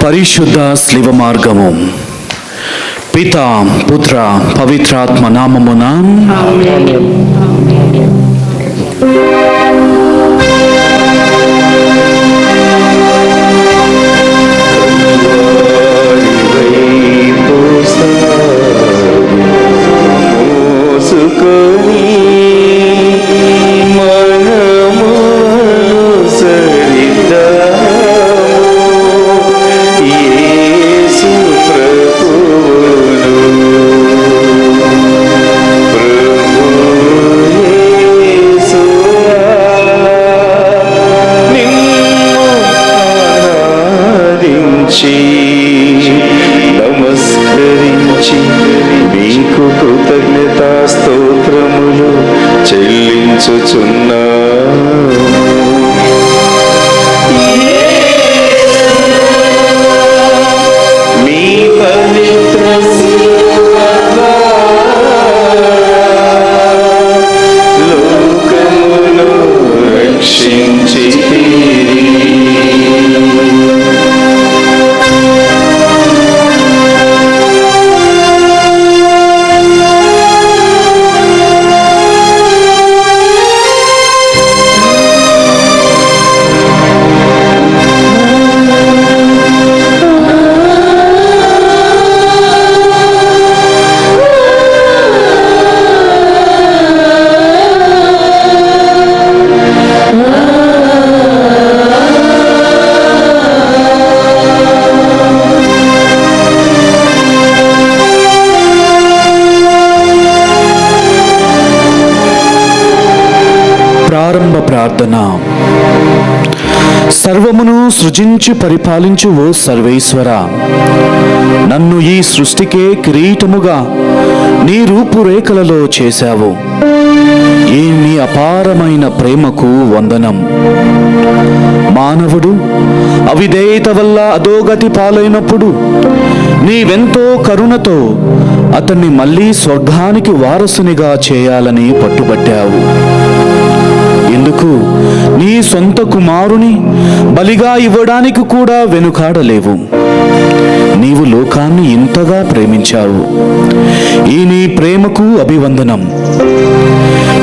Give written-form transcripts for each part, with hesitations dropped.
పరిశుద్ధ స్లివ మార్గము. పితా పుత్ర పవిత్రాత్మ నామమున ఆమేన్. నమస్కరించి మీకు కృతజ్ఞతా స్తోత్రములు చెల్లించుచున్నా. మీ పవిత్ర లోకమును రక్షించి ప్రారంభ ప్రార్థన. సర్వమును సృజించి పరిపాలించు ఓ సర్వేశ్వర, నన్ను ఈ సృష్టికే కిరీటముగా నీ రూపురేఖలలో చేశావు. ఈ నీ అపారమైన ప్రేమకు వందనం. మానవుడు అవిధేయత వల్ల అధోగతి పాలైనప్పుడు నీవెంతో కరుణతో అతన్ని మళ్ళీ స్వర్గానికి వారసునిగా చేయాలని పట్టుబట్టావు. ఎందుకు నీ సొంత కుమారుని బలిగా ఇవ్వడానికి కూడా వెనుకాడలేవు. నీవు లోకాన్ని ఇంతగా ప్రేమించావు. ఈ నీ ప్రేమకు అభివందనం.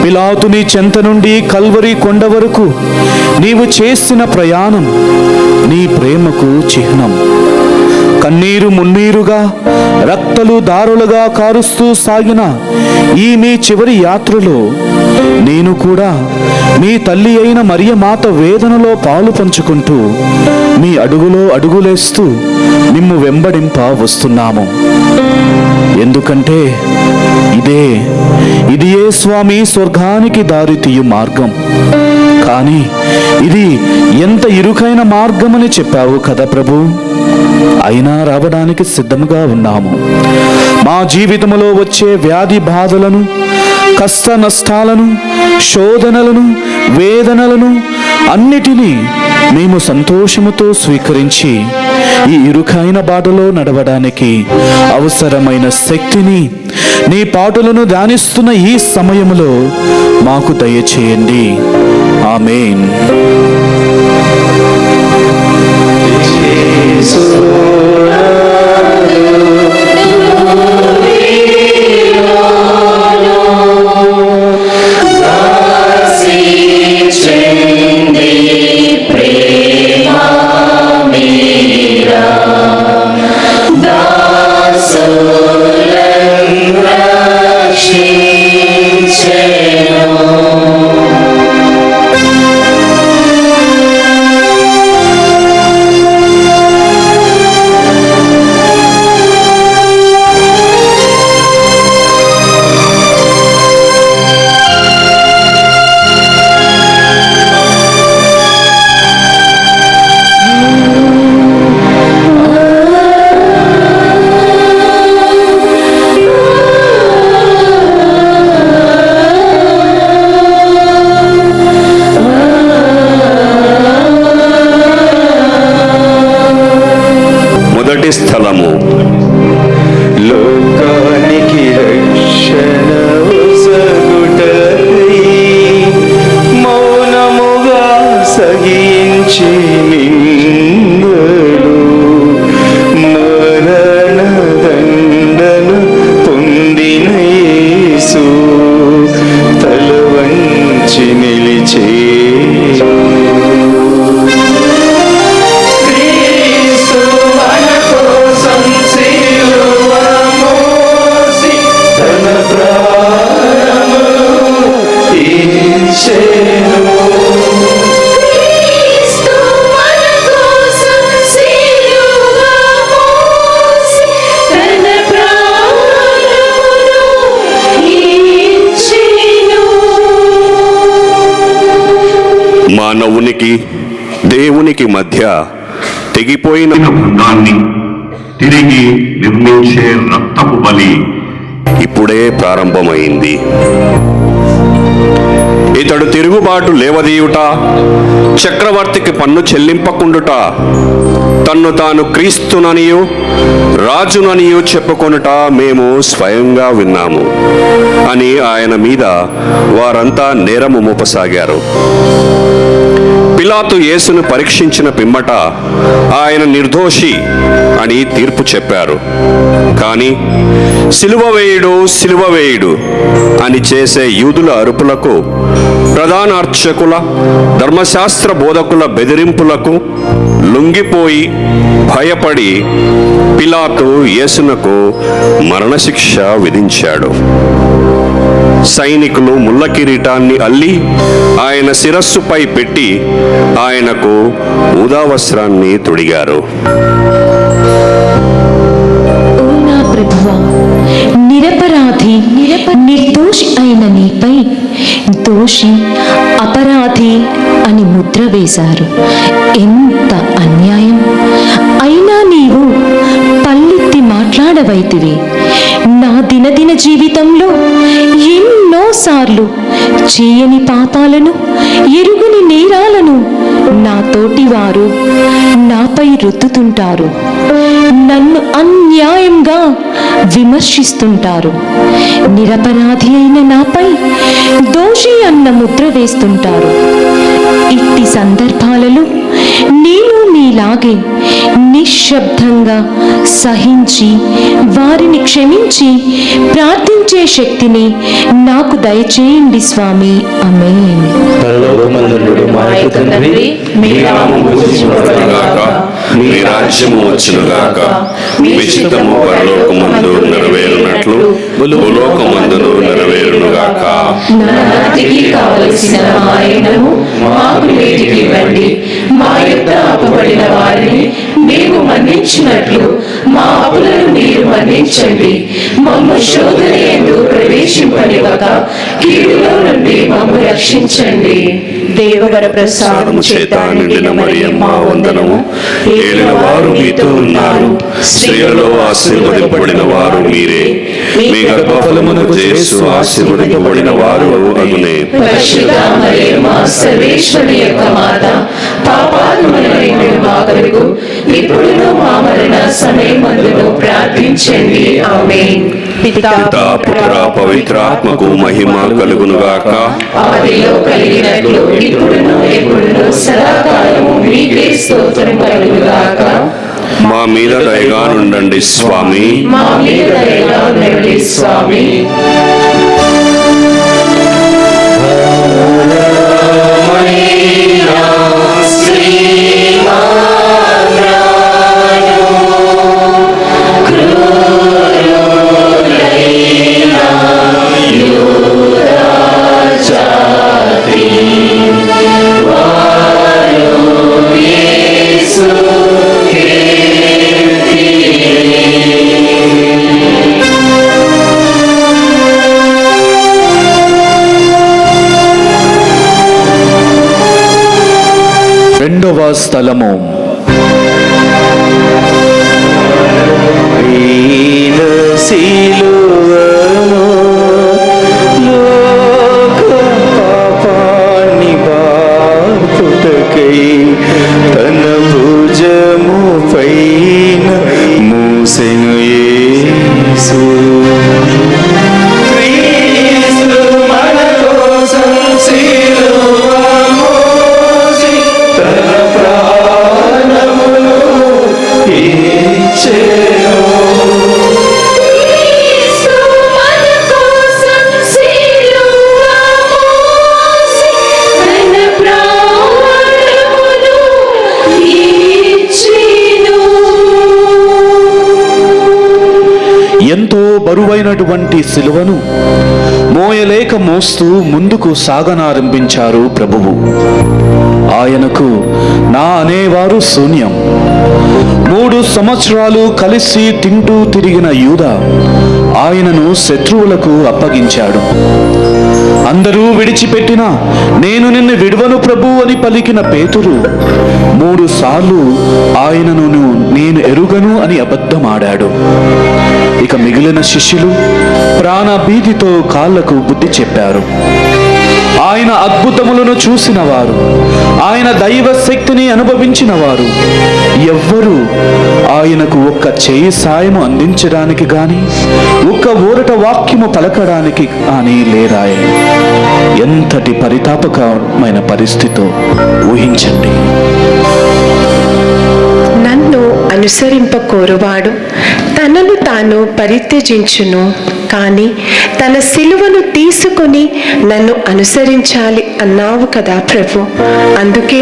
పిలాతుని చెంత నుండి కల్వరి కొండ వరకు నీవు చేసిన ప్రయాణం నీ ప్రేమకు చిహ్నం. కన్నీరు మున్నీరుగా, రక్తలు దారులుగా కారుస్తూ సాగిన ఈ మీ చివరి యాత్రలో నేను కూడా మీ తల్లి అయిన మరియమాత వేదనలో పాలు పంచుకుంటూ మీ అడుగులో అడుగులేస్తూ నిమ్ము వెంబడింప వస్తున్నాము. ఎందుకంటే ఇదే స్వామి స్వర్గానికి దారి తీయు మార్గం. కానీ ఇది ఎంత ఇరుకైన మార్గమని చెప్పావు కదా ప్రభు. అయినా రావడానికి సిద్ధముగా ఉన్నాము. మా జీవితంలో వచ్చే వ్యాధి బాధలను, కష్ట నష్టాలను, శోధనలను, వేదనలను అన్నిటినీ మేము సంతోషముతో స్వీకరించి ఈ ఇరుకైన బాటలో నడవడానికి అవసరమైన శక్తిని నీ పాటలను ధ్యానిస్తున్న ఈ సమయంలో మాకు దయచేయండి. ఆమేన్. స్థలము లోకానికి రక్షణ ఒసగుటకై మౌనముగా సహించి నిందలు మానవునికి దేవునికి మధ్య తెగిపోయిన బంధాన్ని తిరిగి నిర్మించే రక్తపు బలి ఇప్పుడే ప్రారంభమైంది. ఇతడు తిరుగుబాటు లేవదీయుట, చక్రవర్తికి పన్ను చెల్లింపకుండుట, తన్ను తాను క్రీస్తుననియు రాజుననియు చెప్పుకొనుట మేము స్వయంగా విన్నాము అని ఆయన మీద వారంతా నేరము మోపసాగారు. పిలాతు యేసును పరీక్షించిన పిమ్మట ఆయన నిర్దోషి అని తీర్పు చెప్పారు. కానీ సిలువ వేయుడు, సిలువ వేయుడు అని చేసే యూదుల అరుపులకు, ప్రధాన అర్చకుల, ధర్మశాస్త్ర బోధకుల బెదిరింపులకు లొంగిపోయి భయపడి పిలాతు యేసునకు మరణశిక్ష విధించాడు. సైనికులు ముళ్ళ కిరీటాన్ని అల్లి ఆయన శిరస్సుపై పెట్టి ఆయనకు ఊదా వస్త్రాన్ని తొడిగారు. ఓ నా ప్రభువా, నిరపరాధి నిర్దోషి అయిన నీపై దోషి అపరాధి అని ముద్ర వేశారు. ఎంత అన్యాయం! అయినా నీవు పల్లెత్తి మాట్లాడవైతివి. నా దినదిన జీవితంలో ఎన్నోసార్లు చేయని పాపాలను, ఎరుగుని నేరాలను నా తోటి వారు నాపై రుద్దుతుంటారు. నన్ను అన్యాయంగా విమర్శిస్తుంటారు. నిరపరాధి అయిన నాపై దోషి అన్న ముద్ర వేస్తుంటారు. ఇట్టి సందర్భాలలో నేను మీలాగే నిశ్శబ్దంగా సహించి వారిని క్షమించి ప్రార్థించే శక్తిని నాకు దయచేయండి స్వామి. ఆమేన్. పరలోకమందుండు మా యొక్క తండ్రి, మీ నామము పూజింపబడుగాక, మీ రాజ్యము వచ్చునుగాక, మీ చిత్తము పరలోకమందు నెరవేరునట్లు భూలోకమందును నెరవేరునుగాక. నాటికి కావలసిన ఆయనను మాకు నేటికి ఇవ్వండి. మా యొక్క అప్పుబడిన వారిని మేము మన్నించినట్లు మా అప్పులను మీరు మన్నించండి. మమ్ము శోధన యందు ప్రవేశింపనివ్వక కీడులో నుండి మమ్ము రక్షించండి. దేవవర ప్రసాదము చేత నిండిన మరియమ్మ వందనము. ఏలిన వారు మీతో ఉన్నారు, స్త్రీలలో ఆశీర్వదింపబడిన వారు మీరే. మీ గర్భఫలమునకు యేసు ఆశీర్వదింపబడిన వారు అగునే. పరిశుద్ధ మరియమ్మ సర్వేశ్వరి యొక్క మాత, పాపాత్ములైన మా కొరకు ఇప్పుడును మా మరణ సమయమందును ప్రార్థించండి. ఆమేన్. పితా పుత్ర పవిత్రాత్మకు మహిమ కలుగునుగాక. ఆదిలో కలిగినట్లు ఇప్పుడును ఎప్పుడును సదాకాలము మీకే స్తోత్రం కలుగుగాక. మా మీద దయగా నుండండి స్వామి. మా మీద దయగా ఉండండి స్వామి. రెండవ స్థలము. సిలువను లోక పాపాన్ని బాపుటకై తన భుజము పైన మూసెను యేసు. క్రీస్తు మన కోసం సిలువ మోసి తన ప్రాణమును ఇచ్చెను. ఎంతో బరువైనటువంటి సిలువను మోయలేక మోస్తూ ముందుకు సాగనారంభించారు ప్రభువు. ఆయనకు నా అనేవారు శూన్యం. 3 సంవత్సరాలు కలిసి తింటూ తిరిగిన యూదా ఆయనను శత్రువులకు అప్పగించాడు. అందరూ విడిచిపెట్టినా నేను నిన్ను విడువను ప్రభు అని పలికిన పేతురు 3 సార్లు ఆయనను నేను ఎరుగను అని అబద్ధమాడాడు. ఇక మిగిలిన శిష్యులు ప్రాణభీతితో కాళ్లకు బుద్ధి చెప్పారు. ఆయన అద్భుతములను చూసిన వారు, ఆయన దైవ శక్తిని అనుభవించిన వారు ఎవ్వరూ ఆయనకు ఒక్క చేయి సాయము అందించడానికి గాని, ఒక్క ఊరట వాక్యము పలకడానికి కానీ లేరాయే. ఎంతటి పరితాపకరమైన పరిస్థితో ఊహించండి. నన్ను అనుసరింపకోరువాడు తనను తాను పరిత్యజించును, కానీ తన సిలువను తీసుకొని నన్ను అనుసరించాలి అన్నావు కదా ప్రభు. అందుకే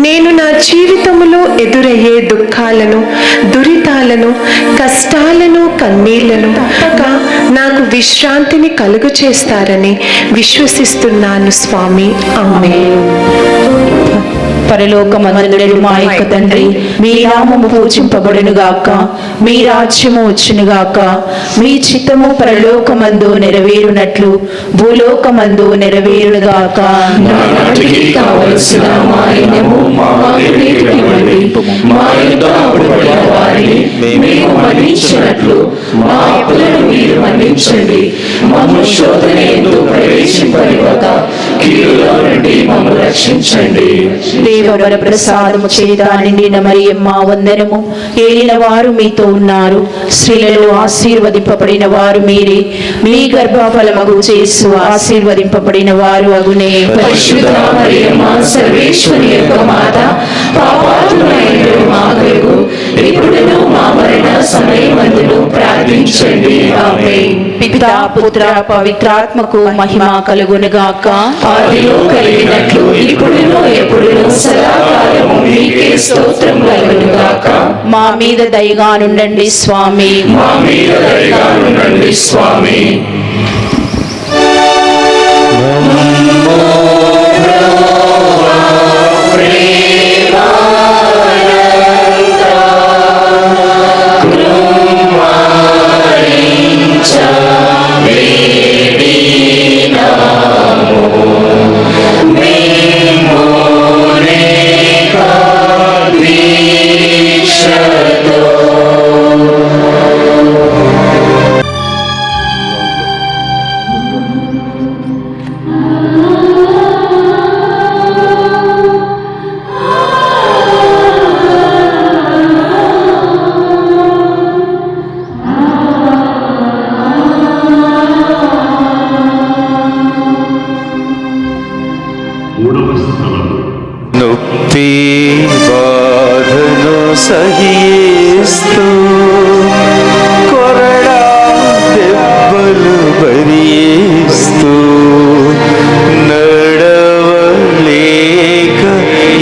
నేను నా జీవితంలో ఎదురయ్యే దుఃఖాలను, దురితాలను, కష్టాలను, కన్నీళ్లను నాకు విశ్రాంతిని కలుగు చేస్తారని విశ్వసిస్తున్నాను స్వామి. ఆమేన్. పరలోకమందుండు మా యొక్క తండ్రి, మీ నామము పూజింపబడును గాక, మీ రాజ్యము వచ్చును గాక, మీ చిత్తము పరలోకమందు నెరవేరునట్లు భూలోకమందు నెరవేరును గాక. నానాటికి కావలసిన మా అన్నము మాకు నేర్పివ్వండి. మా యొద్ద అప్పుబడిన వారిని మేము మన్నించినట్లు మా అప్పులను మీరు మన్నించండి. మమ్ము శోధన యందు ప్రవేశింపనివ్వక కీడులో నుండి మమ్ము రక్షించండి. దేవవర ప్రసాదము చేత నిండిన మరియమ్మ వందనము. ఏలిన వారు మీతో ఉన్నారు, స్త్రీలలో ఆశీర్వదింపబడిన వారు మీరే. మీ గర్భఫలమగు యేసు ఆశీర్వదింపబడిన వారు అగునే. పరిశుద్ధ మరియమ్మ సర్వేశ్వరి యొక్క మాత, పాపాత్ములైన మా కొరకు ఇప్పుడును మా మరణ సమయమందును ప్రార్థించండి. ఆమేన్. పితా పుత్ర పవిత్రాత్మకు మహిమ కలుగును గాక. ఆదిలో కలిగినట్లు ఇప్పుడును ఎప్పుడును సదాకాలము మీకే స్తోత్రం కలుగును గాక. మా మీద దయగా నుండండి స్వామి. మా మీద దయగా ఉండండి స్వామి. మూడవ స్థలం నొప్పి బాధను సహిస్తూ కొరడా దెబ్బలు భరిస్తూ నడవలేక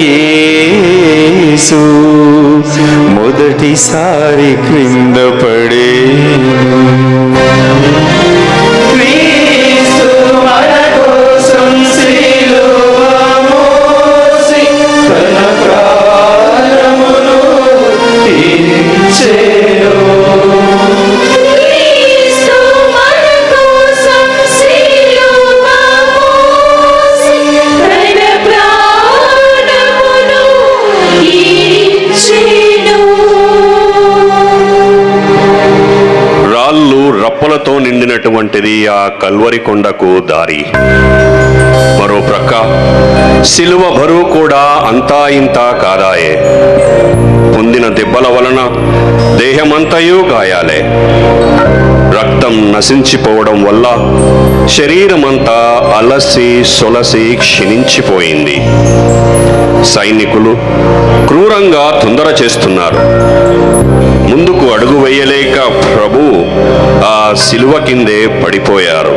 యేసు మొదటిసారి క్రింద పడేను. క్రీస్తు మన కోసం సిలువ మోసి తన ప్రాణమును ఇచ్చెను. రాళ్ళు రప్పలతో నిండినటువంటిది ఆ కల్వరి కొండకు దారి. మరో ప్రక్క సిలువ బరువు కూడా అంతా ఇంతా కాదాయే. పొందిన దెబ్బల వలన దేహమంతయు గాయాలే. రక్తం నశించిపోవడం వల్ల శరీరమంతా అలసి సొలసి క్షీణించిపోయింది. సైనికులు క్రూరంగా తొందర చేస్తున్నారు. ముందుకు అడుగు వేయలేక ప్రభు ఆ శిలువ కిందే పడిపోయారు.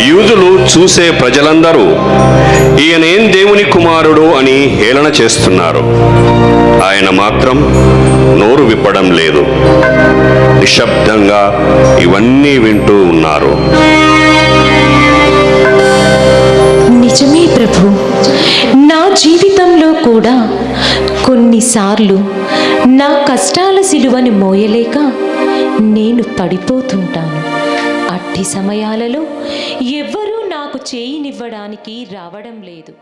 యూదులు చూసే ప్రజలందరూ ఈయనేం దేవుని కుమారుడు అని హేళన చేస్తున్నారు. ఆయన మాత్రం నోరు విప్పడం లేదు. నిశ్శబ్దంగా ఇవన్నీ వింటూ ఉన్నారు. నిజమే ప్రభు, నా జీవితంలో కూడా కొన్నిసార్లు నా కష్టాల సిలువను మోయలేక నేను పడిపోతుంటాను. అట్టి సమయాలలో ఎవ్వరూ నాకు చేయినివ్వడానికి రావడం లేదు.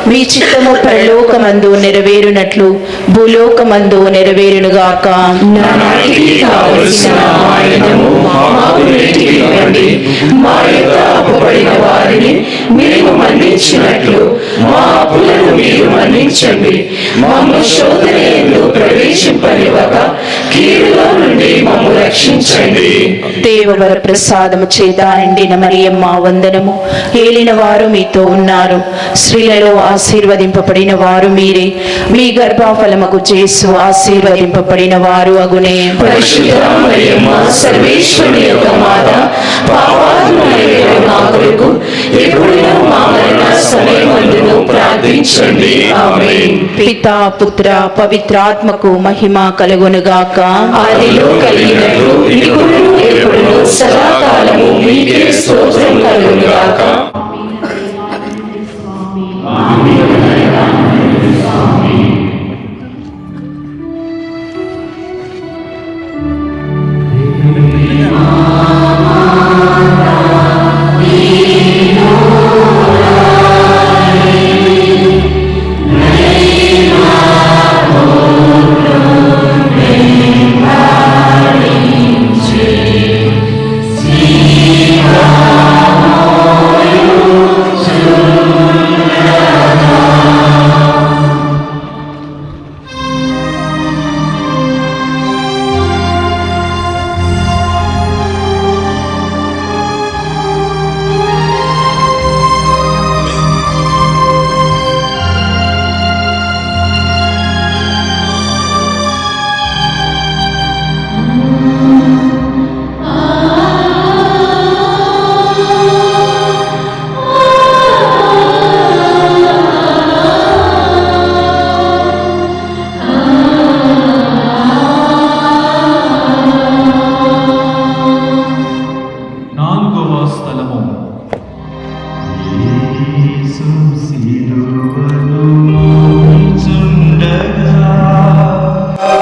మీ చిత్తము పరలోకమందు నెరవేరునట్లు భూలోకమందు నెరవేరునుగాక. నానాటికి కావలసిన ఆయనము మాకు నేటికి ఇవ్వండి. మా యొక్క అప్పుపడిన వారిని మేము మన్నించినట్లు మా అప్పులను మీరు మన్నించండి. మమ్ము శోధనయందు ప్రవేశింపనివ్వక కీడులో నుండి మమ్ము రక్షించండి. దేవవర ప్రసాదము చేత నిండిన మరియమ్మ వందనము. ఏలిన వారు మీతో ఉన్నారు. స్త్రీలలో ఆశీర్వదింపబడిన వారు మీరే. మీ గర్భఫలముకు యేసు ఆశీర్వదింపబడిన వారు అగునే. పరిశుద్ధ మరియమ్మ సర్వేశ్వరుని యొక్క మాత, పాపాత్ములైన మా కొరకు ఎప్పుడూ మా మరణ సమయమందును ప్రార్థించండి. ఆమేన్. పితా పుత్ర పవిత్రాత్మకు మహిమ కలుగునుగాక. ఆదిలో కలిగినట్లు ఇప్పుడును ఎప్పుడును సదాకాలము మీకే స్తోత్రం కలుగునుగాక.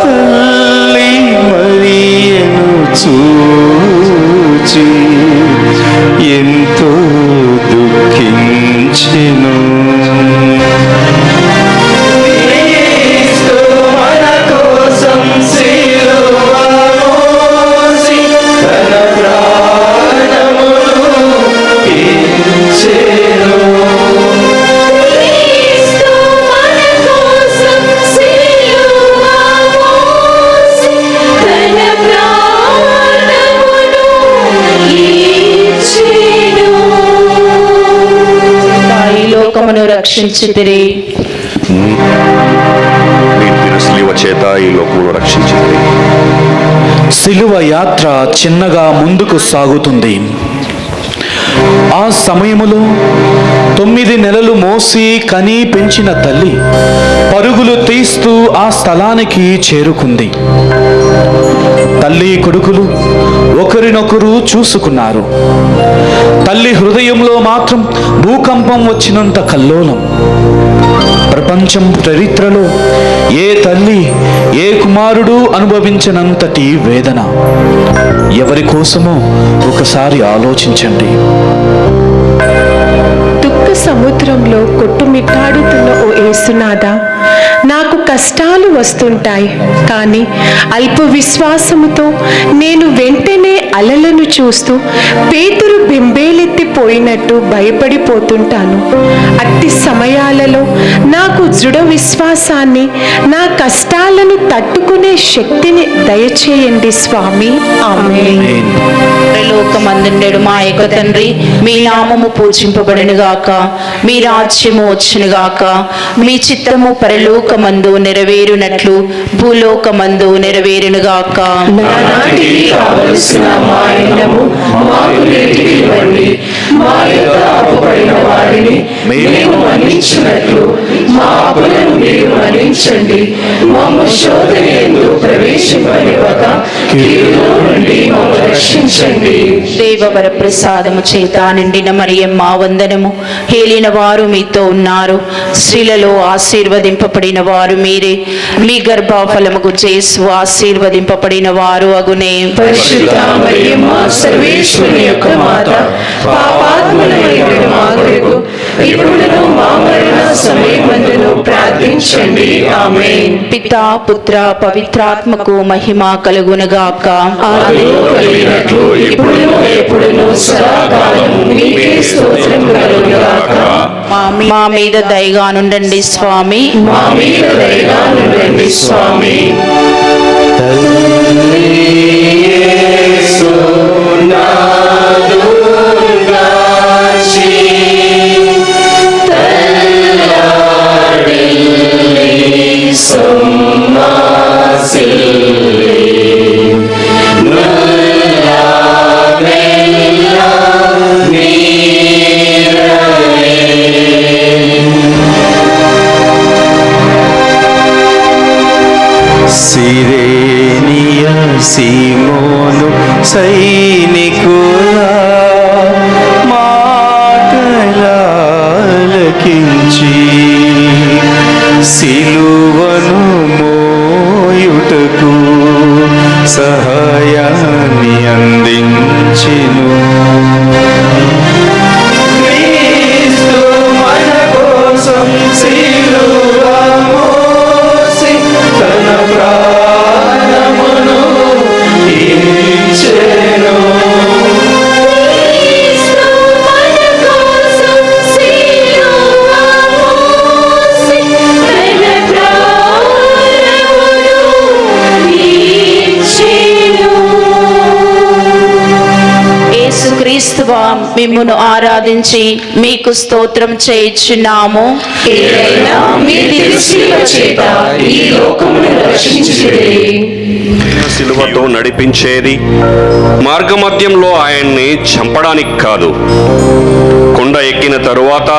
తల్లి మరియను చూచి ఎంతో దుఃఖించెను. మన కోసం సిలువ మోసి తన ప్రాణమును ఇచ్చెను. లోకమును రక్షించితిరి. మీరు శిలువ చేత ఈ లోకమును రక్షించింది. శిలువ యాత్ర చిన్నగా ముందుకు సాగుతుంది. ఆ సమయములో 9 నెలలు మోసి కని పెంచిన తల్లి పరుగులు తీస్తూ ఆ స్థలానికి చేరుకుంది. తల్లి కొడుకులు ఒకరినొకరు చూసుకున్నారు. తల్లి హృదయంలో మాత్రం భూకంపం వచ్చినంత కల్లోలం. ప్రపంచం చరిత్రలో ఏ తల్లి ఏ కుమారుడు అనుభవించినంతటి వేదన. ఎవరి కోసమో ఒకసారి ఆలోచించండి. దుఃఖ సముద్రంలో కొట్టుమిట్టాడుతున్న ఓ యేసునాథా, నాకు కష్టాలు వస్తుంటాయి, కానీ అల్ప విశ్వాసముతో నేను వెంటనే అలలను చూస్తూ పేతురు బెంబేలెత్తిపోయినట్టు భయపడిపోతుంటాను. అట్టి సమయాలలో నాకు దృఢ విశ్వాసాన్ని, నా కష్టాలను తట్టుకునే శక్తిని దయచేయండి స్వామి. ఆమేన్. పరలోకమందుండెడు మా యొక్క తండ్రి, మీ నామము పూజింపబడునుగాక. మీ రాజ్యము వచ్చునుగాక. మీ చిత్తము పరలోకమందు నెరవేరునట్లు భూలోకమందు నెరవేరునుగాక. నానాటికి కావలసిన మా అన్నము మాకు నేటికి ఇవ్వండి. మా యొక్క అప్పుపడిన వారిని మేము మన్నించినట్లు మా అప్పులను మీరు మన్నించండి. మమ్ము శోధన యందు ప్రవేశింపనివ్వక కీడులో నుండి మమ్ము రక్షించండి. దేవవర ప్రసాదము చేత నిండిన మరియమ్మ వందనము. ఏలిన వారు మీతో ఉన్నారు, స్త్రీలలో ఆశీర్వదింపబడిన వారు మీరే. మీ గర్భఫలముకు యేసు ఆశీర్వదింపబడిన వారు అగునే. పరిశుద్ధ మరియమ్మ సర్వేశ్వరుని యొక్క మాత, పాపాత్ములైన మా కొరకు ఇప్పుడును మా మరణ సమయమందును ప్రార్థించండి. ఆమేన్. పితా పుత్ర పవిత్రాత్మకు మహిమ కలుగునుగాక. ఆదిలో కలిగినట్లు ఇప్పుడును ఎప్పుడును సదాకాలము మీకే స్తోత్రం కలుగుగాక. మా మీద దయగా నుండండి స్వామి. మా మీద దయగా నుండండి స్వామి. సిరేనియ సీమోను సైనికుల మాటలాలకించి సిలువను మోయుటకు సహాయాన్ని అందించెను. క్రీస్తు మన కోసం సిలువ మోసి తన ప్రాణమును ఇచ్చెను. యేసుక్రీస్తువా, మిమ్మును ఆరాధించి మీకు స్తోత్రం చేయుచున్నాము. ఏలైనా మీ దివ్యశిలువ చేత ఈ లోకమును రక్షించితిరి. సిలువతో నడిపించేది మార్గమధ్యంలో ఆయన్ని చంపడానికి కాదు, కొండ ఎక్కిన తరువాత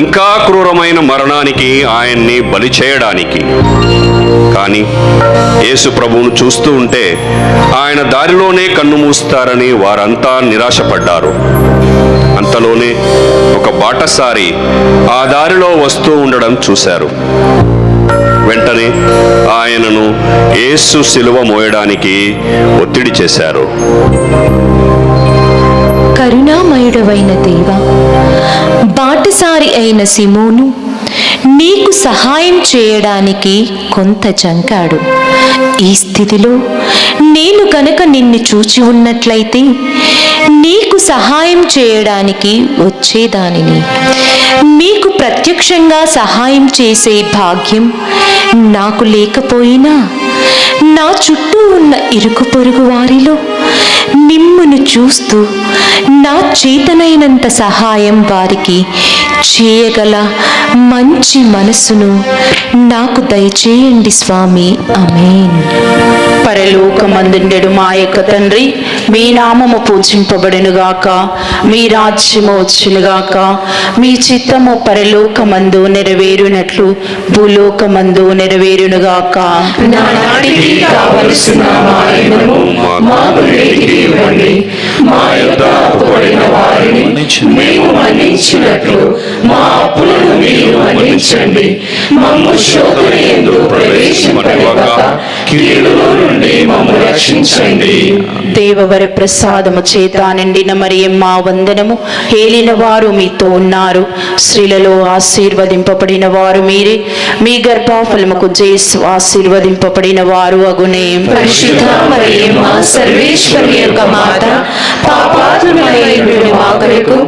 ఇంకా క్రూరమైన మరణానికి ఆయన్ని బలి చేయడానికి. కానీ యేసు ప్రభువును చూస్తూ ఉంటే ఆయన దారిలోనే కన్ను మూస్తారని వారంతా నిరాశపడ్డారు. అంతలోనే ఒక బాటసారి ఆ దారిలో వస్తూ ఉండడం చూశారు. వెంటనే ఆయనను యేసు సిలువ మోయడానికి ఒత్తిడి చేశారు. కరుణామయుడవైన దేవా, బాటసారి అయిన సిమోను నీకు సహాయం చేయడానికి కొంత జంకాడు. ఈ స్థితిలో నేను కనుక నిన్ను చూచి ఉన్నట్లయితే నీకు సహాయం చేయడానికి వచ్చేదానిని. మీకు ప్రత్యక్షంగా సహాయం చేసే భాగ్యం నాకు లేకపోయినా నా చుట్టూ ఉన్న ఇరుకు పొరుగు వారిలో మిమ్మును చూస్తూ నా చేతనైనంత సహాయం వారికి చేయగల మంచి మనసును నాకు దయచేయండి స్వామి. ఆమేన్. పరలోకమందుండెడు మా యొక్క తండ్రి, మీ నామము పూజింపబడునుగాక, మీ రాజ్యము వచ్చునుగాక, మీ చిత్తము పరలోకమందు నెరవేరునట్లు భూలోకమందు నెరవేరునుగాక. నానాటికి కావలసిన మా అన్నము మాకు నేటికి ఇవ్వండి. మా యొద్ద అప్పుబడిన వారిని మేము మన్నించినట్లు మా అప్పులను మీరు మన్నించండి. మమ్ము శోధన యందు ప్రవేశింపనివ్వక కీడులో నుండి మమ్ము రక్షించండి. దేవవర ప్రసాదము చేత నిండిన మరియమ్మ వందనము. ఏలిన వారు మీతో ఉన్నారు, స్త్రీలలో ఆశీర్వదింపబడిన వారు మీరే. మీ గర్భఫలముకు యేసు ఆశీర్వదింపబడిన వారు అగునే. పరిశుద్ధ మరియమ్మ సర్వేశ్వరి యొక్క మాత, పాపాత్ములైన మా కొరకు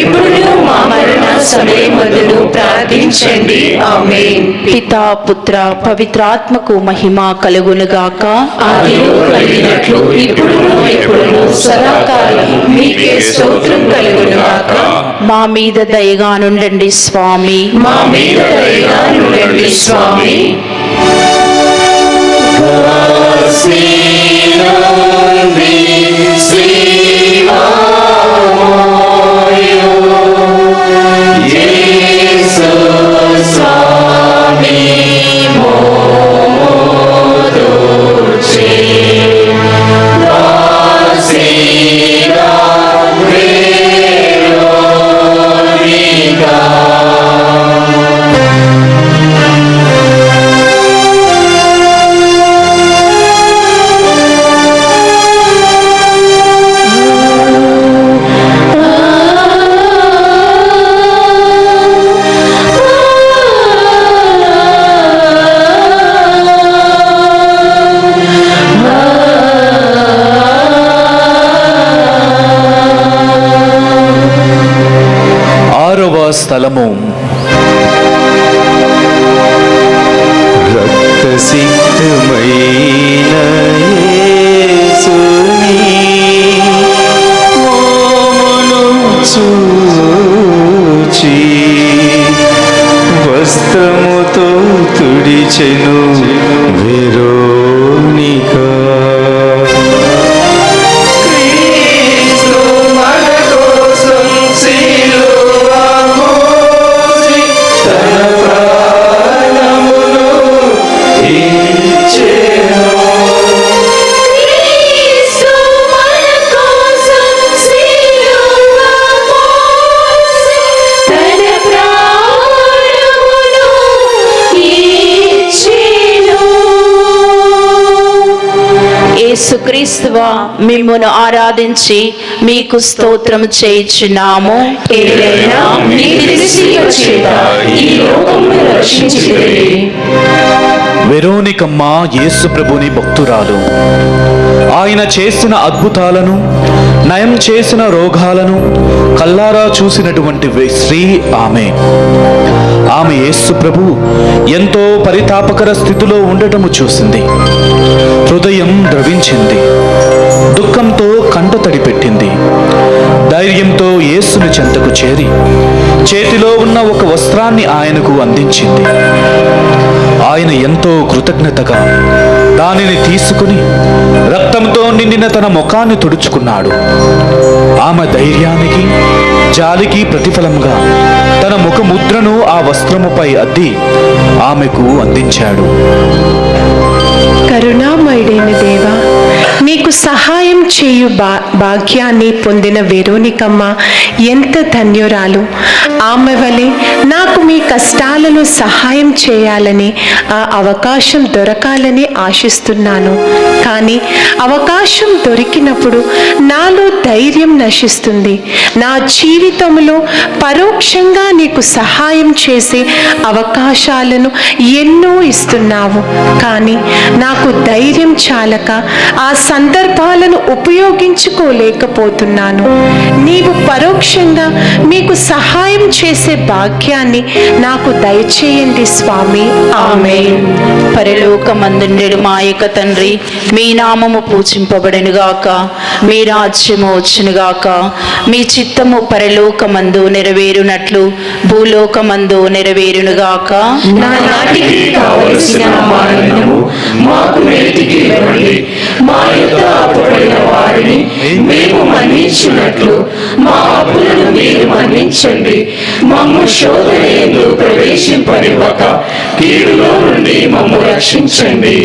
ఇప్పుడును మా మరణ సమయమందును ప్రార్థించండి. ఆమేన్. పితా పుత్ర పవిత్రాత్మకు మహిమ కలుగునుగాక. ఆదిలో కలిగినట్లు ఇప్పుడును ఎప్పుడును సదాకాలం మీకే స్తోత్రం కలుగునుగాక. మా మీద దయగా నుండండి స్వామి. మా మీద దయగా నుండండి స్వామి. శ్రీవామోయో స్థలము. రక్తసిక్తమైన యేసుని మోమును చూచి వస్త్రముతో తుడిచెను వెరోనికా. యేసుక్రీస్తువా మిమ్మును ఆరాధించి మీకు స్తోత్రం చేయుచున్నాము. ఏలైనా మీ దివ్యశిలువ చేత ఈ లోకమును రక్షించితిరి. వెరోనికమ్మ యేసు ప్రభుని భక్తురాలు. ఆయన చేసిన అద్భుతాలను, నయం చేసిన రోగాలను కల్లారా చూసినటువంటి స్త్రీ ఆమె. ఆమె యేసు ప్రభు ఎంతో పరితాపకర స్థితిలో ఉండటము చూసింది. హృదయం ద్రవించింది, దుఃఖంతో కంటతడి పెట్టింది. ధైర్యంతో యేసుని చెంతకు చేరి చేతిలో ఉన్న ఒక వస్త్రాన్ని ఆయనకు అందించింది. ఆయన ఎంతో కృతజ్ఞతగా దానిని తీసుకుని రక్తంతో నిండిన తన ముఖాన్ని తుడుచుకున్నాడు. ఆమె ధైర్యానికి, జాలికి ప్రతిఫలంగా తన ముఖముద్రను ఆ వస్త్రముపై అద్ది ఆమెకు అందించాడు. కరుణామయుడైన దేవా, నీకు సహాయం చేయు భాగ్యాన్ని పొందిన వెరోనికమ్మ ఎంత ధన్యురాలు. ఆమె వలె నాకు మీ కష్టాలలో సహాయం చేయాలని, ఆ అవకాశం దొరకాలని ఆశిస్తున్నాను. కానీ అవకాశం దొరికినప్పుడు నాలో ధైర్యం నశిస్తుంది. నా జీవితంలో పరోక్షంగా నీకు సహాయం చేసే అవకాశాలను ఎన్నో ఇస్తున్నావు. కానీ నాకు ధైర్యం చాలక ఆ సందర్భాలను ఉపయోగించుకోలేకపోతున్నాను. నీవు పరోక్షంగా మీకు సహాయం చేసే భాగ్యాన్ని నాకు దయచేయండి స్వామి. ఆమేన్. పరలోకమందుండెడు మా యొక్క తండ్రి, మీ నామము పూజింపబడెను గాక, మీ రాజ్యము వచ్చును గాక, మీ చిత్తము పరలోకమందు నెరవేరునట్లు భూలోకమందు నెరవేరును గాక. నానాటికి కావలసిన ఆహారము మాకు నేటికి ఇవ్వండి. మా యొద్ద అప్పుపడిన వారిని మేము మన్నించినట్లు మా అప్పులను మీరు మన్నించండి. మమ్ము శోధన యందు ప్రవేశింపనివ్వక కీడులో నుండి మమ్ము రక్షించండి.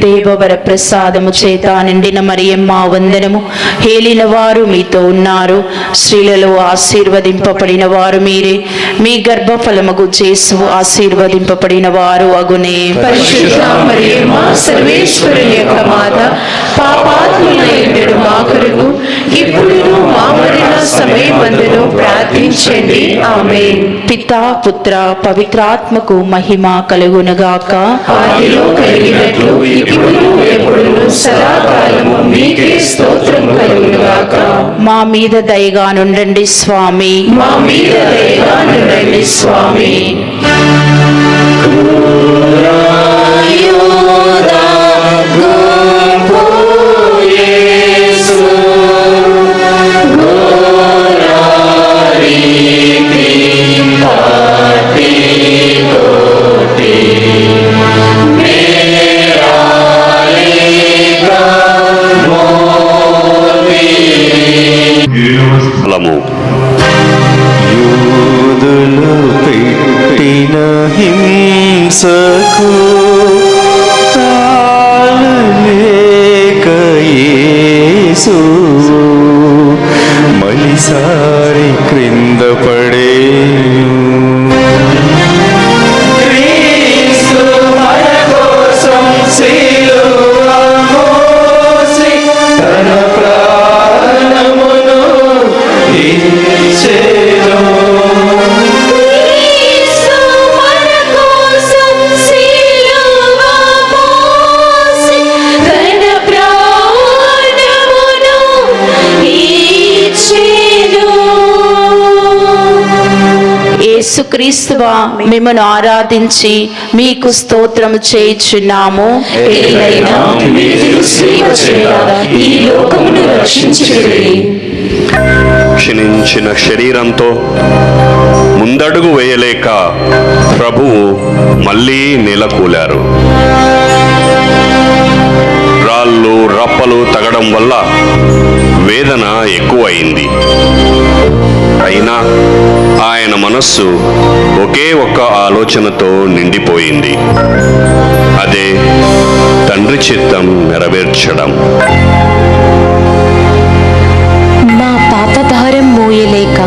దేవవర ప్రసాదము చేత నిండిన మరియమ్మ వందనము. హేలిన వారు మీతో ఉన్నారు, స్త్రీలలో ఆశీర్వదింపబడిన వారు మీరే. మీ గర్భఫలమగు యేసు ఆశీర్వదింపబడిన వారు అగునే. పరిశుద్ధ మరియమ్మ సర్వేశ్వరుని యొక్క మాత, పాపాత్ములైన మా కొరకు ఇప్పుడును మా మరణ సమయమందును ప్రార్థించండి. ఆమేన్. పితా పుత్ర పవిత్రాత్మకు మహిమ కలుగునుగాక. ఆదిలో కలిగినట్లు ఇప్పుడును ఎప్పుడును సదాకాలము మీకే స్తోత్రం కలుగునుగాక. మా మీద దయగా నుండండి స్వామి. మా మీద దయగా నుండండి స్వామి. ఫలము. యూదులు పెట్టిన హింసకు తాళలేక యేసు మలిసారి క్రింద పడేను. యేసుక్రీస్తువా మిమ్మను ఆరాధించి మీకు స్తోత్రము చేయుచున్నాము. ఏలైనా మీరు సేవ చేయ ఈ లోకమును రక్షించిరి. క్షీణించిన శరీరంతో ముందడుగు వేయలేక ప్రభువు మళ్ళీ నెలకూలారు. రాళ్ళు రప్పలు తగడం వల్ల వేదన ఎక్కువయింది. అయినా ఆయన మనస్సు ఒకే ఒక్క ఆలోచనతో నిండిపోయింది. అదే తండ్రి చిత్తం నెరవేర్చడం. మా పాపభారం మోయలేక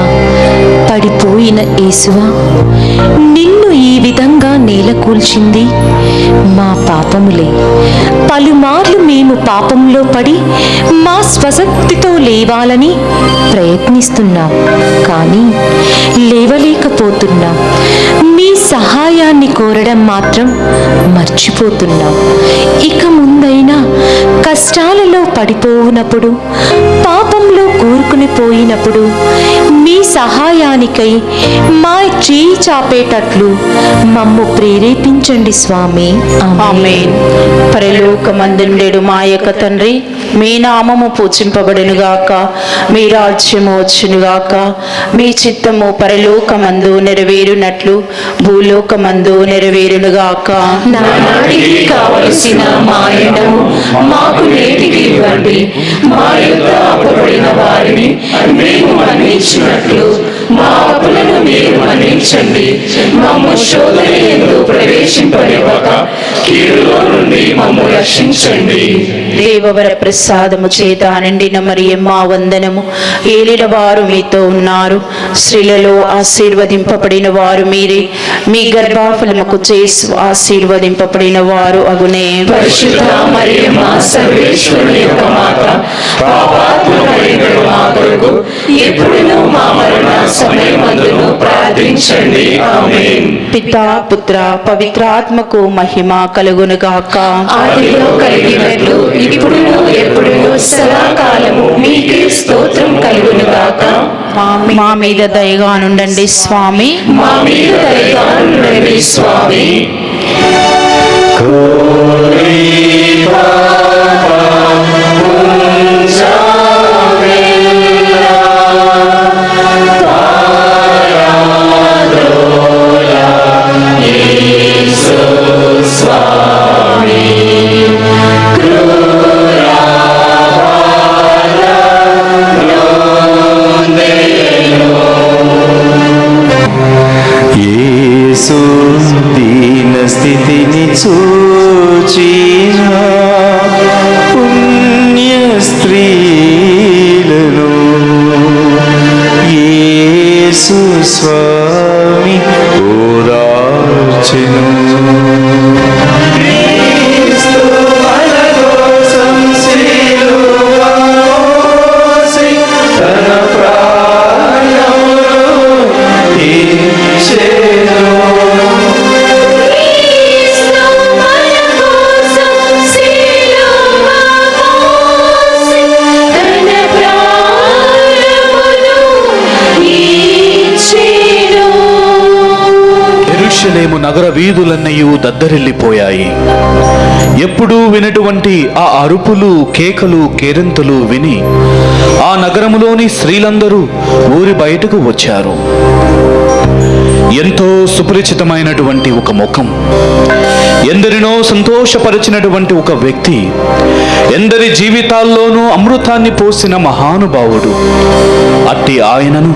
పడిపోయిన యేసువా, నిన్ను ఈ విధంగా నేలకూల్చింది మా పాపములే. పలుమార్లు మేము పాపంలో పడి మా స్వశక్తితో లేవాలని ప్రయత్నిస్తున్నాం, కానీ లేవలేకపోతున్నాం. మీ సహాయాన్ని కోరడం మాత్రం మర్చిపోతున్నాం. ఇక ముందైనా కష్టాలలో పడిపోవునప్పుడు, పాపంలో కూరుకుని పోయినప్పుడు మీ సహాయానికై మా చేయి చాపేటట్లు మమ్ము ప్రేరేపించండి స్వామి. ఆమేన్. పరలోకమందుండెడు మా యొక్క తండ్రి, మీ నామము పూజింపబడునుగాక, మీ రాజ్యము వచ్చునుగాక, మీ చిత్తము పరలోకమందు నెరవేరునట్లు భూలోకమందు నెరవేరునుగాక. నానాటికి కావలసిన మా అన్నము మాకు నేటికి ఇవ్వండి. మా యొద్ద అప్పుబడిన వారిని మేము మన్నించినట్లు మా అప్పులను మీరు మన్నించండి. మమ్ము శోధన యందు ప్రవేశింపనివ్వక కీడులో నుండి మమ్ము రక్షించండి. దేవవర ప్రసాదము చేత నిండిన మరియమ్మ వందనము. ఏలిన వారు మీతో ఉన్నారు, స్త్రీలలో ఆశీర్వదింపబడిన వారు మీరే. మీ గర్భఫలముకు చేసు ఆశీర్వదింపబడిన వారు అగునే. పరిశుద్ధ మరియమ్మ సర్వేశ్వరుని యొక్క మాత, పాపాత్ములైన మా కొరకు ఎప్పుడును మా మరణ సమయమందును ప్రార్థించండి. ఆమేన్. పితా పుత్ర పవిత్రాత్మకు మహిమ కలుగునుగాక. ఆదిలో కలిగినట్లు ఇప్పుడును ఎప్పుడును సదాకాలము మీకే స్తోత్రం కలుగునుగాక. మా మీద దయగా నుండండి స్వామి. మా మీద దయగా ఉండండి స్వామి. యేసు దీన స్థితిని చూచిన పుణ్య స్త్రీలను యేసు స్వామి ఓదార్చెను. క్రీస్తు మన కోసం సిలువ మోసి తన ప్రాణమును ఇచ్చెను. యెరూషలేము నగర వీధులన్నయూ దద్దరిల్లిపోయాయి. ఎప్పుడూ వినటువంటి ఆ అరుపులు, కేకలు, కేరింతలు విని ఆ నగరములోని స్త్రీలందరూ ఊరి బయటకు వచ్చారు. ఎంతో సుపరిచితమైనటువంటి ఒక ముఖం, ఎందరినో సంతోషపరిచినటువంటి ఒక వ్యక్తి, ఎందరి జీవితాల్లోనూ అమృతాన్ని పోసిన మహానుభావుడు. అట్టి ఆయనను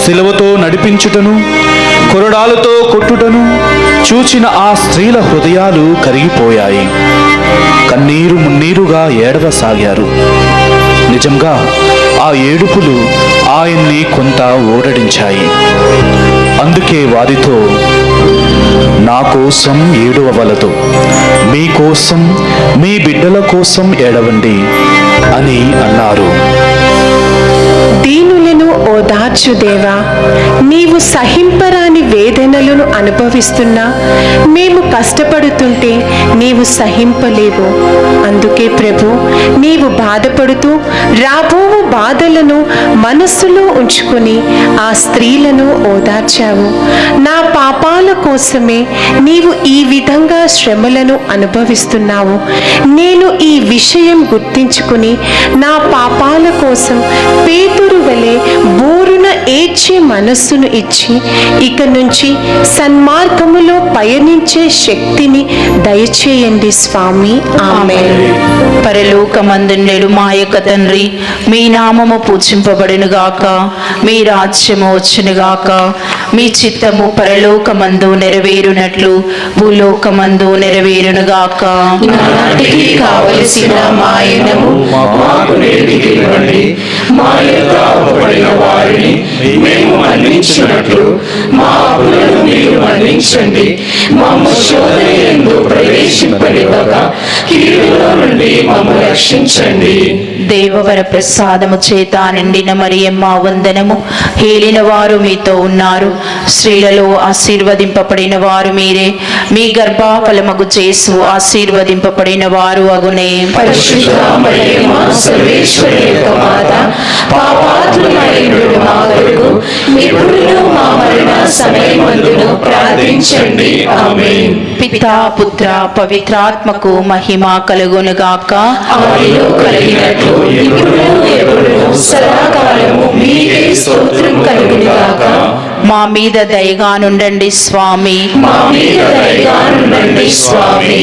సిలువతో నడిపించుటను, కొరడాలతో కొట్టుటను చూచిన ఆ స్త్రీల హృదయాలు కరిగిపోయాయి. కన్నీరు మున్నీరుగా ఏడవసాగారు. నిజంగా ఆ ఏడుపులు ఆయన్ని కొంత ఓరడించాయి. అందుకే వారితో, నా కోసం ఏడవవలదు, మీకోసం, మీ బిడ్డల కోసం ఏడవండి అని అన్నారు. దీనులను ఓదార్చు దేవా. నీవు సహింపరాని వేదనలను అనుభవిస్తున్నా మేము కష్టపడుతుంటే నీవు సహింపలేవు. అందుకే ప్రభు, నీవు బాధపడుతూ రాబోవు బాధలను మనస్సులో ఉంచుకొని ఆ స్త్రీలను ఓదార్చావు. నా పాపాల కోసమే నీవు ఈ విధంగా శ్రమలను అనుభవిస్తున్నావు. నేను ఈ విషయం గుర్తించుకుని నా పాపాల కోసం పేతురు వలె బోరున ఏడ్చే మనస్సును ఇచ్చి ఇక నుంచి సన్మార్గములో పయనించే శక్తిని దయచేయండి స్వామి. ఆమేన్. పరలోకమందుండెడు మా యొక్క తండ్రి, మీ నామము పూజింపబడును గాక, మీ రాజ్యము వచ్చును గాక, మీ చిత్తము పరలోకమందు నెరవేరునట్లు భూలోకమందు నెరవేరును గాక. నాటికి కావలసిన మాయనము మాకు నేటికి ఇవ్వండి. మా యొక్క అప్పుబడిన వారిని మేము మన్నించినట్లు మా అప్పులను మీరు మన్నించండి. మమ్ము శోధన యందు ప్రవేశింపనివ్వక కీడులో నుండి మమ్ము రక్షించండి. దేవవర ప్రసాదము చేత నిండిన మరియమ్మ వందనము. ఏలిన వారు మీతో ఉన్నారు, స్త్రీలలో ఆశీర్వదింపబడిన వారు మీరే. మీ గర్భఫలమగు యేసు ఆశీర్వదింపబడిన వారు అగునే. పరిశుద్ధ మరియమ్మ సర్వేశ్వరి యొక్క మాత, పాపాత్ములైన మా కొరకు ఇప్పుడును మా మరణ సమయమందును ప్రార్థించండి. ఆమేన్. పితా పుత్ర పవిత్రాత్మకు మహిమ కలుగును గాక. ఆదిలో కలిగినట్లు ఇప్పుడును ఎప్పుడును సదాకాలము మీకే స్తోత్రం కలుగును గాక. మా మీద దయగా నుండండి స్వామి. మా మీద దయగా నుండండి స్వామి.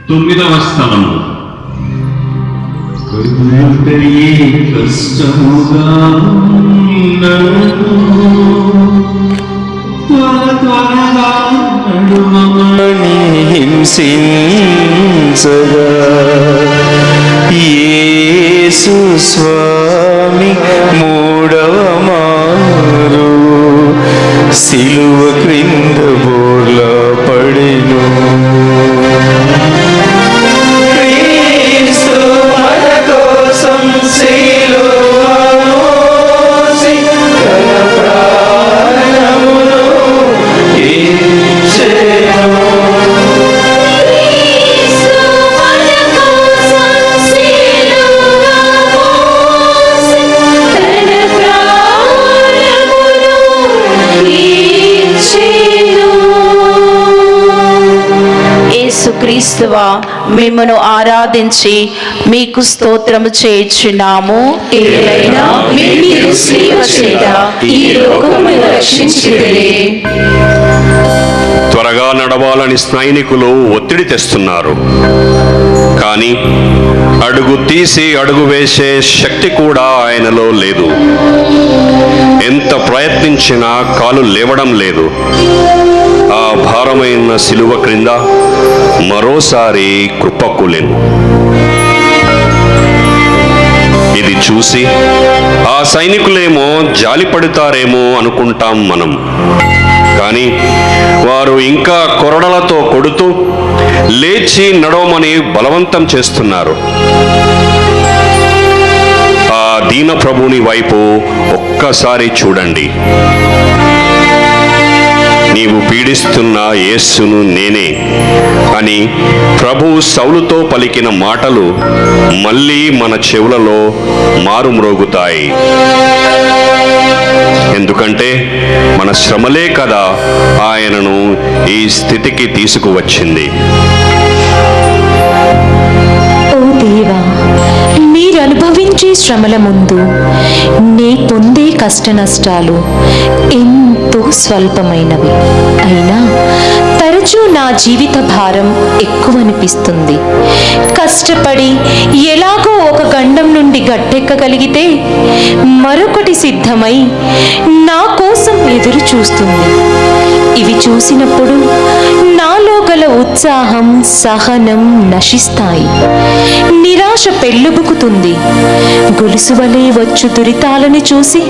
తొమ్మిదవ స్థలము. కష్టముగా హింసించగా యేసు స్వామి మూడవ మారు సిలువ క్రింద బోర్లా పడెను. క్రీస్తువా, మిమ్మను ఆరాధించి మీకు స్తోత్రము చేయుచున్నాము. ఏలైనా మీరు సేవ చేత ఈ లోకమును రక్షించితిరి. త్వరగా నడవాలని సైనికులు ఒత్తిడి తెస్తున్నారు. కానీ అడుగు తీసి అడుగు వేసే శక్తి కూడా ఆయనలో లేదు. ఎంత ప్రయత్నించినా కాలు లేవడం లేదు. ఆ భారమైన సిలువ క్రింద మరోసారి కుప్పకూలెను. ఇది చూసి ఆ సైనికులేమో జాలిపడతారేమో అనుకుంటాం మనం. కానీ వారు ఇంకా కొరడలతో కొడుతూ లేచి నడవమని బలవంతం చేస్తున్నారు. ఆ దీన ప్రభుని వైపు ఒక్కసారి చూడండి. నీవు పీడిస్తున్న యేసును నేనే అని ప్రభువు సౌలుతో పలికిన మాటలు మళ్ళీ మన చెవులలో మారుమ్రోగుతాయి. ఎందుకంటే మన శ్రమలే కదా ఆయనను ఈ స్థితికి తీసుకువచ్చింది. ఓ దేవా, మీరు అనుభవించే శ్రమల ముందు నే పొందే కష్ట నష్టాలు ఎంత ఎంతో స్వల్పమైనవి. అయినా తరచూ నా జీవిత భారం ఎక్కువనిపిస్తుంది. కష్టపడి ఎలాగో ఒక గండం నుండి గట్టెక్కగలిగితే మరొకటి సిద్ధమై నా కోసం ఎదురు చూస్తుంది. ఇవి చూసినప్పుడు నాలో గల ఉత్సాహం, సహనం నశిస్తాయి. నిరాశ పెళ్ళుబుకుతుంది. గొలుసు వలె వచ్చు దురితాలను చూసి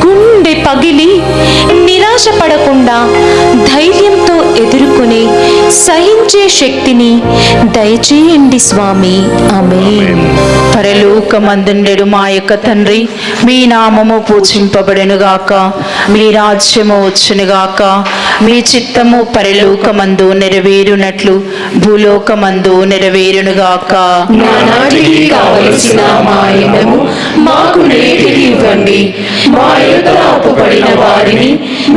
గుండె పగిలి నిరాశ పడకుండా ధైర్యంతో ఎదుర్కొనే సహించే శక్తిని దయచేయండి స్వామి. ఆమేన్. పరలోకమందుండెడు మా యొక్క తండ్రి, మీ నామము పూజింపబడెనుగాక, మీ రాజ్యము వచ్చునుగాక, మీ చిత్తము పరలోకమందు నెరవేరునట్లు భూలోకమందు నెరవేరునుగాక. నానాటికి కావలసిన మా అన్నము మాకు నేటికి ఇవ్వండి. మా యొద్ద అప్పుపడిన వారిని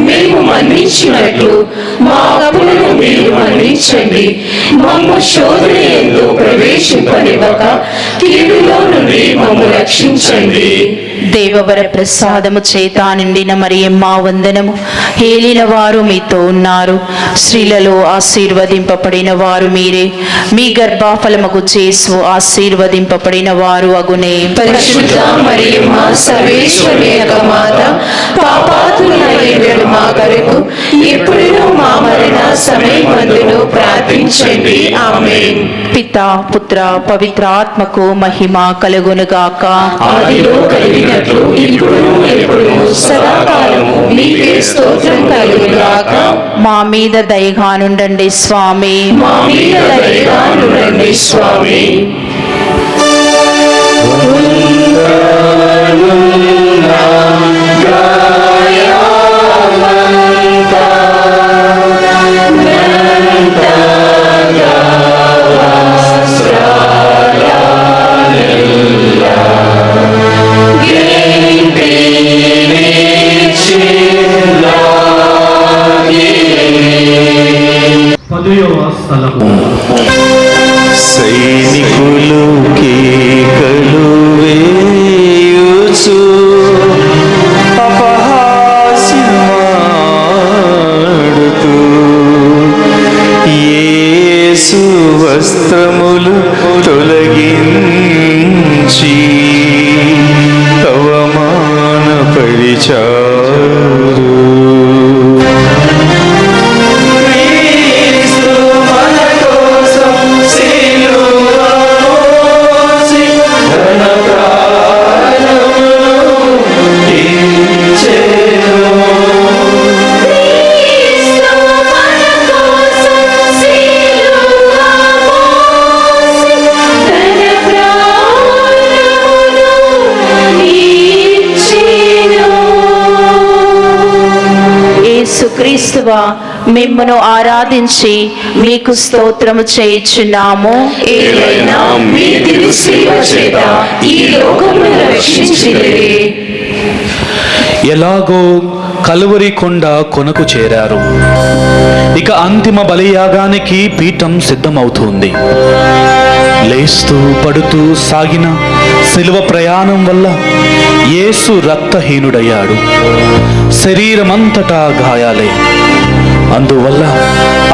మేము మన్నించినట్లు మా అప్పులను మీరు మన్నించండి. మమ్ము శోధన యందు ప్రవేశింపనివ్వక కీడులో నుండి మమ్ము రక్షించండి. దేవవర ప్రసాదము చేత నిండిన మరియమ్మ వందనము. ఏలిన వారు మీతో ఉన్నారు, స్త్రీలలో ఆశీర్వదింపబడిన వారు మీరే. మీ గర్భఫలముకు చేసు ఆశీర్వదింపబడిన వారు అగునే. పరిశుద్ధ మరియమ్మ సర్వేశ్వరి యొక్క మాత, పాపాత్ములైన మా కొరకు ఎప్పుడునూ మా మరణ సమయమందును ప్రార్థించండి. ఆమేన్. పితా పుత్ర పవిత్ర ఆత్మకు మహిమ కలుగునుగాక. ఆదిలో కలిగినట్లు ఇప్పుడును ఎప్పుడును సదాకాలము నీకే స్తోత్రం కలుగునుగాక. మా మీద దయగానుండండి స్వామి. మా మీద దయగా నుండండి స్వామి. సైనికులు కేకలు వేయుచు అపహాస్యమాడుతూ యేసు వస్త్రములు తొలగించి అవమానపరిచారు. యేసుక్రీస్తువా, మిమ్మును ఆరాధించి మీకు స్తోత్రము చేయుచున్నాము. ఏలైనా మీ దివ్య సేవ చేత ఈ లోకమును రక్షించితిరి. ఎలాగో కలువరి కొండ కొనకు చేరారు. ఇక అంతిమ బలియాగానికి పీఠం సిద్ధమవుతుంది. లేస్తూ పడుతూ సాగిన శిలువ ప్రయాణం వల్ల యేసు రక్తహీనుడయ్యాడు. శరీరమంతటా గాయాలే. అందువల్ల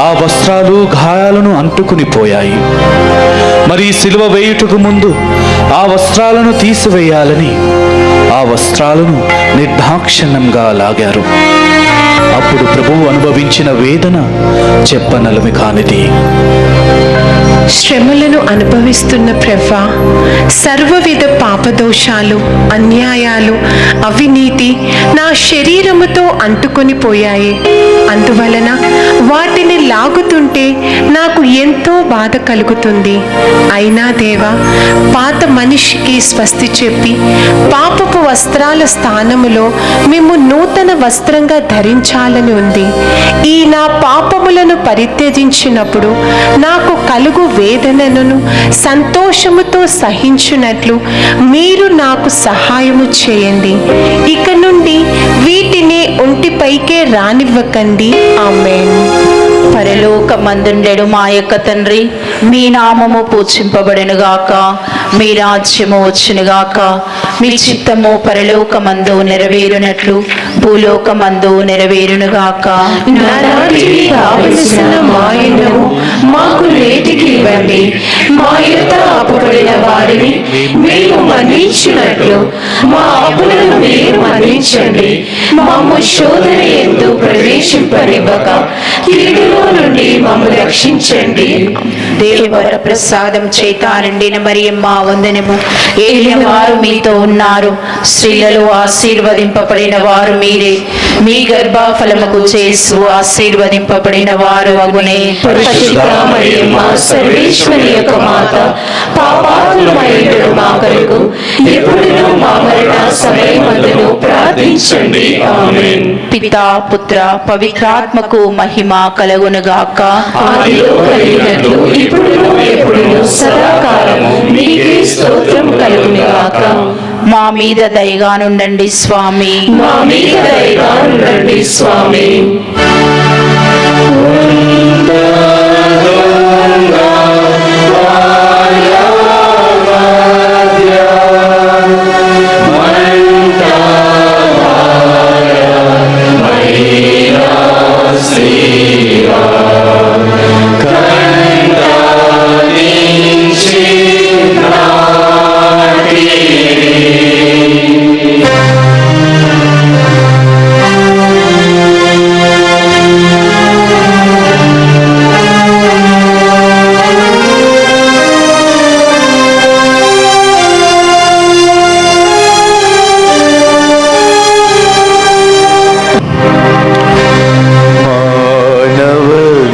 ఆ వస్త్రాలు గాయాలను అంటుకుని పోయాయి. మరి శిలువ వేయుటకు ముందు ఆ వస్త్రాలను తీసివేయాలని ఆ వస్త్రాలను నిర్దాక్షిణ్యంగా లాగారు. అప్పుడు ప్రభువు అనుభవించిన వేదన చెప్పనలవి కానిది. శ్రమలను అనుభవిస్తున్న ప్రభా, సర్వవిధ పాపదోషాలు, అన్యాయాలు, అవినీతి నా శరీరముతో అంటుకొని పోయాయి. అందువలన వాటిని లాగుతుంటే నాకు ఎంతో బాధ కలుగుతుంది. అయినా దేవా, పాత మనిషికి స్వస్తి చెప్పి పాపపు వస్త్రాల స్థానములో మేము నూతన వస్త్రంగా ధరించాలని ఉంది. ఈ నా పాపములను పరిత్యజించినప్పుడు నాకు కలుగు వేదనను సంతోషముతో సహించున్నట్లు మీరు నాకు సహాయము చేయండి. ఇక నుండి వీటిని ఒంటిపైకే రానివ్వకండి. ఆమేన్. పరలోకమందుండెడు మా యొక్క తండ్రి, మీ నామము పూజింపబడెనుగాక, మీ రాజ్యము వచ్చునుగాక, మీ చిత్తము పరలోకమందు నెరవేరునట్లు భూలోకమందు నెరవేరునుగాక. నానాటికి కావలసిన మాయనము మాకు నేటికి ఇవ్వండి. మా యొక్క అప్పుబడిన వారిని మేము మన్నించినట్లు మా అప్పులను మీరు మన్నించండి. మమ్ము శోధన యందు ప్రవేశింపనివ్వక కీడులో నుండి మమ్ము రక్షించండి. దేవర ప్రసాదం చేత నిండిన మరియమ్మ వందనము. ఏలిన వారు మీతో ఉన్నారు, స్త్రీలలో ఆశీర్వదింపబడిన వారు మీరే. మీ గర్భఫలముకు చేసు ఆశీర్వదింపబడిన వారు అగునే. పరిశుద్ధ మరియమ్మ సర్వేశ్వరి యొక్క మాత, పాపాత్ములమైన మా కొరకు ఎప్పుడును మా మరణ సమయమందును ప్రార్థించండి. ఆమేన్. పితా పుత్ర పవిత్రాత్మకు మహిమ కలుగునుగాక. ఆదిలో కలిగినట్లు ఇప్పుడును ఎప్పుడును సదాకాలము నీకే స్తోత్రం కలుగునుగాక. మా మీద దయగా నుండండి స్వామి. మా మీద దయగా ఉండండి స్వామి.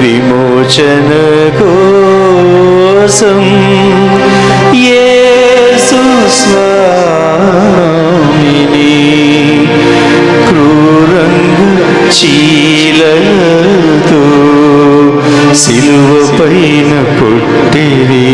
విమోచన కోసం యేసు స్వామిని క్రూరంగు చీలతో సిలువ పైన కొట్టిరి.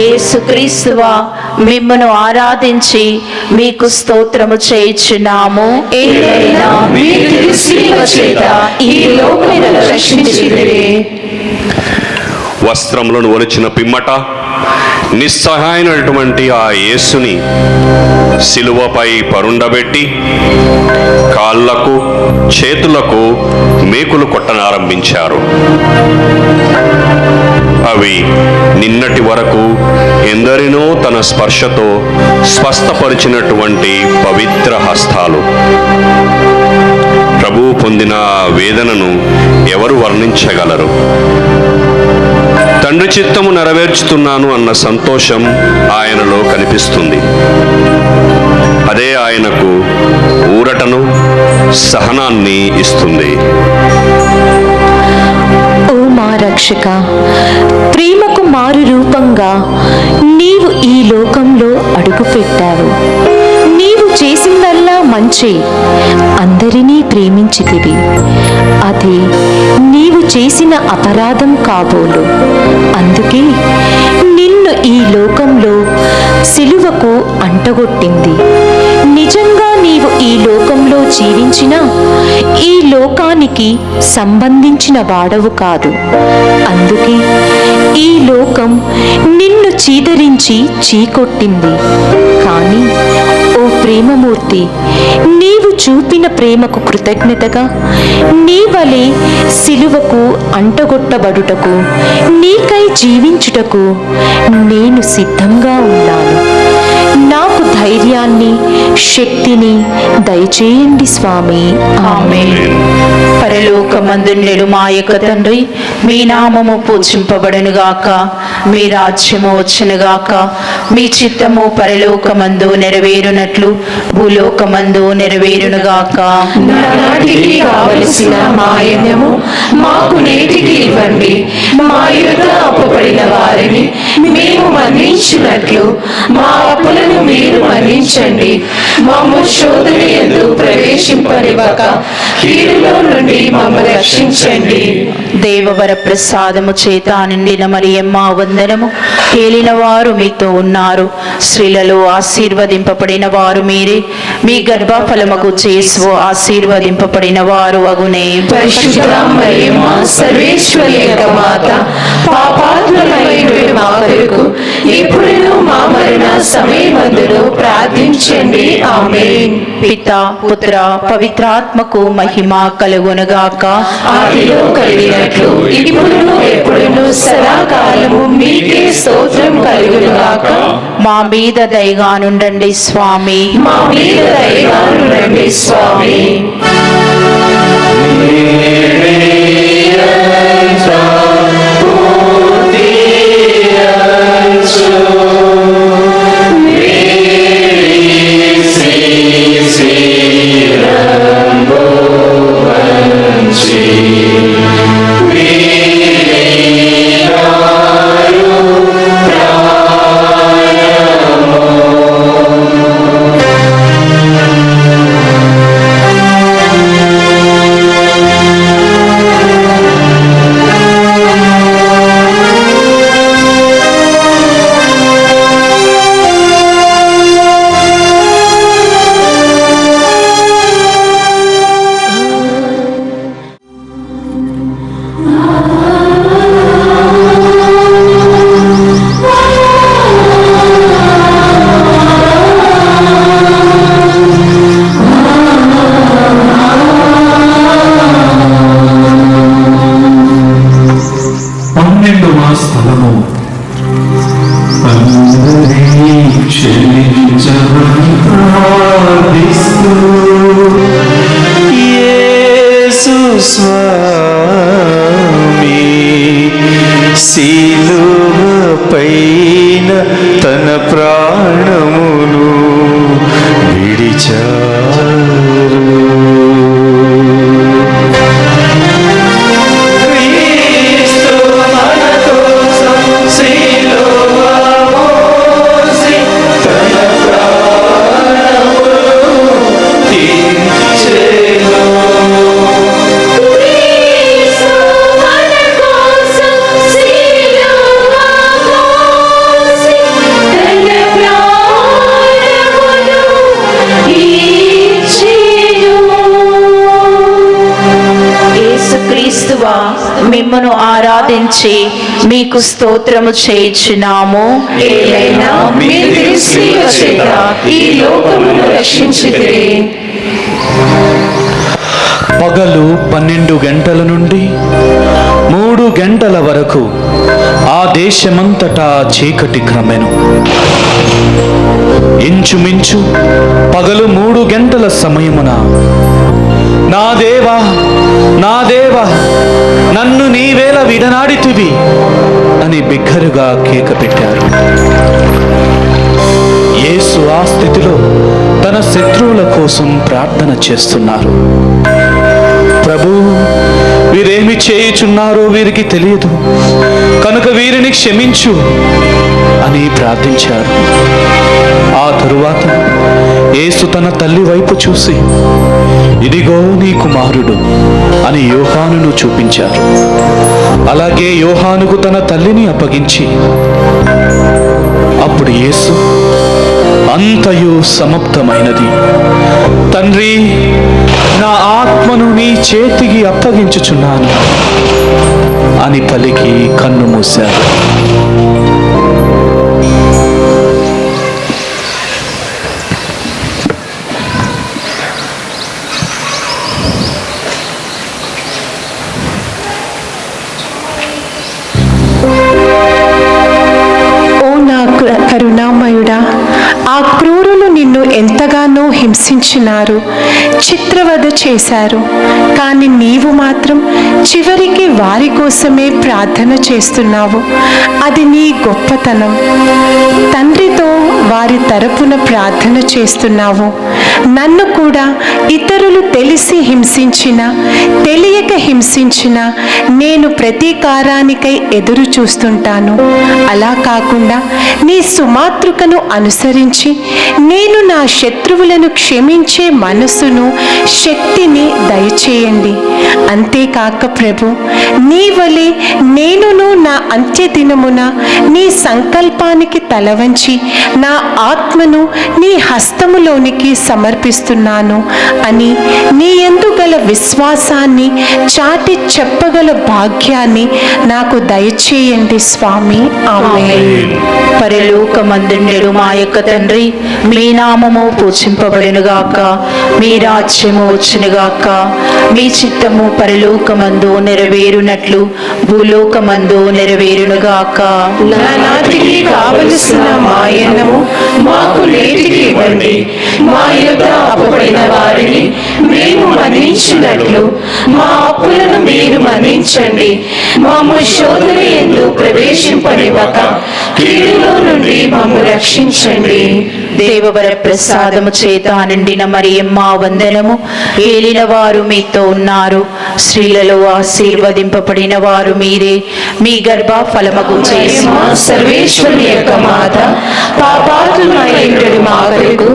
యేసుక్రీస్తువా, మిమ్మును ఆరాధించి మీకు స్తోత్రము చేయుచున్నాము. ఏలైనా మీ తిరుశిలువ చేత ఈ లోకమును రక్షించితిరి. వస్త్రములను ఒలిచిన పిమ్మట నిస్సహాయమైనటువంటి ఆ యేసుని సిలువపై పరుండబెట్టి కాళ్లకు చేతులకు మేకులు కొట్టనారంభించారు. అవి నిన్నటి వరకు ఎందరినో తన స్పర్శతో స్వస్థపరిచినటువంటి పవిత్ర హస్తాలు. ప్రభువు పొందిన ఆ వేదనను ఎవరు వర్ణించగలరు? తండ్రి చిత్తము నెరవేర్చుతున్నాను అన్న సంతోషం ఆయనలో కనిపిస్తుంది. అదే ఆయనకు ఊరటను, సహనాన్ని ఇస్తుంది. ఓ మా రక్షక, ప్రేమకు మారు రూపంగా నీవు ఈ లోకంలో అడుగుపెట్టావు. నీవు చేసిందల్లా మంచి, అందరినీ ప్రేమించితివి. అది నీవు చేసిన అపరాధం కాబోలు. అందుకే నిన్ను ఈ లోకంలో సిలువకు అంటగొట్టింది. నిజంగా నీవు ఈ లోకంలో జీవించిన ఈ లోకానికి సంబంధించిన వాడవు కాదు. అందుకే ఈ లోకం నిన్ను చీదరించి చీకొట్టింది. కానీ ఓ ప్రేమమూర్తి, నీవు చూపిన ప్రేమకు కృతజ్ఞతగా నీ వలె సిలువకు అంటగొట్టబడుటకు, నీకై జీవించుటకు నేను సిద్ధంగా ఉన్నాను. నాకు ధైర్యాన్ని, శక్తిని దయచేయండి స్వామి. ఆమేన్. పరలోకమందుండెడు మా యొక్క తండ్రి, మీ నామము పూజింపబడునుగాక, మీ రాజ్యము వచ్చునుగాక, మీ చిత్తము పరలోకమందు నెరవేరునట్లు భూలోకమందు నెరవేరునుగాక. నానాటికి కావలసిన మాయనము మాకు నేటికి ఇవ్వండి. మా యుద్ధ అప్పుపడిన వారిని మేము మన్నించినట్లు మా అప్పులను మీరు మన్నించండి. మమ్ము శోధన యందు ప్రవేశింపనివ్వక కీడులో నుండి మమ్మల్ని రక్షించండి. దేవవర ప్రసాదము చేత నిండిన మరియమ్మ వందనము. ఏలిన వారు మీతో ఉన్నారు. స్త్రీలలో ఆశీర్వదింపబడిన వారు మీరే. మీ గర్భఫలముకు యేసు ఆశీర్వదింపబడిన వారు అగునే. పరిశుద్ధ మరియమ్మ సర్వేశ్వరి యొక్క మాత, పాపాత్ములమైన మా కొరకు ఇప్పుడును మా మరణ సమయమందును ప్రార్థించండి. ఆమేన్. పితా పుత్ర పవిత్రాత్మకు మహిమ కలుగునుగాక. ఆదిలో కలిగినట్లు ఇప్పుడును ఎప్పుడును సదాకాలము మీకే స్తోత్రం కలుగునుగాక. మా మీద దయగానుండండి స్వామి. మా మీద దయగానుండండి స్వామి. యేసు స్వామి శిలువ పైన తన ప్రాణమును విడిచారు. మిమ్మను ఆరాధించి మీకు స్తోత్రము చేయుచున్నాము. ఏలైనా మీ దివ్యసేవ చేత ఈ లోకమును రక్షించితిరి. పగలు 12 గంటల నుండి 3 గంటల వరకు ఆ దేశమంతటా చీకటి క్రమెను. ఇంచుమించు పగలు 3 గంటల సమయమున నా దేవా నా దేవా నన్ను నీవేళ విడనాడితివి అని బిగ్గరగా కేక పెట్టారు. యేసు ఆ స్థితిలో తన శత్రువుల కోసం ప్రార్థన చేస్తున్నారు. ప్రభు, వీరేమి చేయుచున్నారో వీరికి తెలియదు కనుక వీరిని క్షమించు అని ప్రార్థించారు. ఆ తరువాత యేసు తన తల్లి వైపు చూసి, ఇదిగో నీ కుమారుడు అని యోహానును చూపించారు. అలాగే యోహానుకు తన తల్లిని అప్పగించి, అప్పుడు యేసు, అంతయు సమాప్తమైనది, తండ్రి నా ఆత్మను నీ చేతికి అప్పగించుచున్నాను అని పలికి కన్ను మూశారు. కరుణామయుడా, ఆ క్రూరులు నిన్ను ఎంతగానో హింసించినారు, చిత్రవధ చేశారు. కానీ నీవు మాత్రం చివరికి వారి కోసమే ప్రార్థన చేస్తున్నావు. అది నీ గొప్పతనం. తండ్రితో వారి తరపున ప్రార్థన చేస్తున్నావు. నన్ను కూడా ఇతరులు తెలిసి హింసించిన, తెలియక హింసించిన నేను ప్రతీకారానికై ఎదురు చూస్తుంటాను. అలా కాకుండా నీ సుమాతృకను అనుసరించి నేను నా శత్రువులను క్షమించే మనసును, శక్తిని దయచేయండి. అంతేకాక ప్రభు, నీ వలె నేనును నా అంత్యదినమున నీ సంకల్పానికి తలవంచి నా ఆత్మను నీ హస్తములోనికి సమర్పిస్తున్నాను అని నీ యందు గల విశ్వాసాన్ని చాటి చెప్పగల భాగ్యాన్ని నాకు దయచేయండి స్వామి. ఆమేన్. పరలోకమందుండెడు మా యొక్క తండ్రి, మీ నామము పూజింపబడునుగాక, మీ రాజ్యము వచ్చునుగాక, మీ చిత్తము పరలోకమందు నెరవేరునట్లు భూలోకమందు నెరవేరునుగాక. నానాటికి కావలసిన మాయన్నము మాకు నేటికి ఇవ్వండి. మా యొద్ద అప్పుపడిన వారిని మేము మన్నించినట్లు మా అప్పులను మీరు మన్నించండి. మాము శోధన యందు ప్రవేశింపనివ్వక కీడులో నుండి మమ్ము రక్షించండి. దేవవర ప్రసాదము చేత నిండిన మరియమ్మ వందనము. ఏలిన వారు మీతో ఉన్నారు, స్త్రీలలో ఆశీర్వదింపబడిన వారు మీరే. మీ గర్భ ఫలమగు చేసి సర్వేశ్వరి యొక్క మాత, పాపాత్ములైనటువంటి మా కొరకు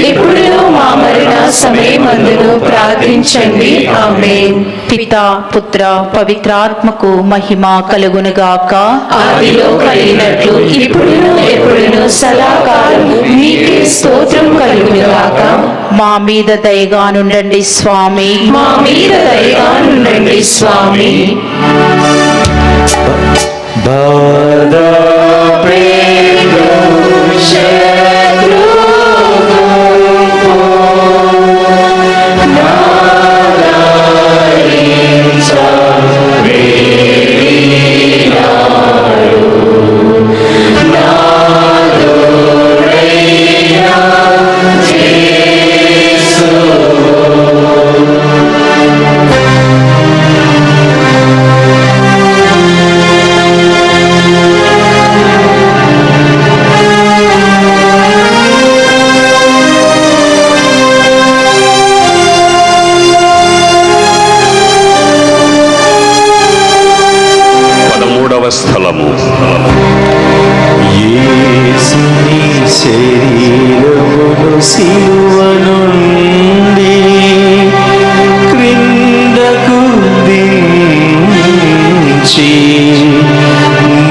ఇప్పుడును మా మరణ సమయమందును ప్రార్థించండి. ఆమేన్. పితా పుత్ర పవిత్రాత్మకు మహిమ కలుగునుగాక. ఆదిలో కలిగినట్లు ఇప్పుడును ఎప్పుడును సదాకాలము నీకే స్తోత్రం కలుగునుగాక. మా మీద దయగా నుండండి స్వామి. మా మీద దయగా నుండండి స్వామి. స్థలము. యేసుని శరీరమును సిలువ నుండి క్రిందకు దించి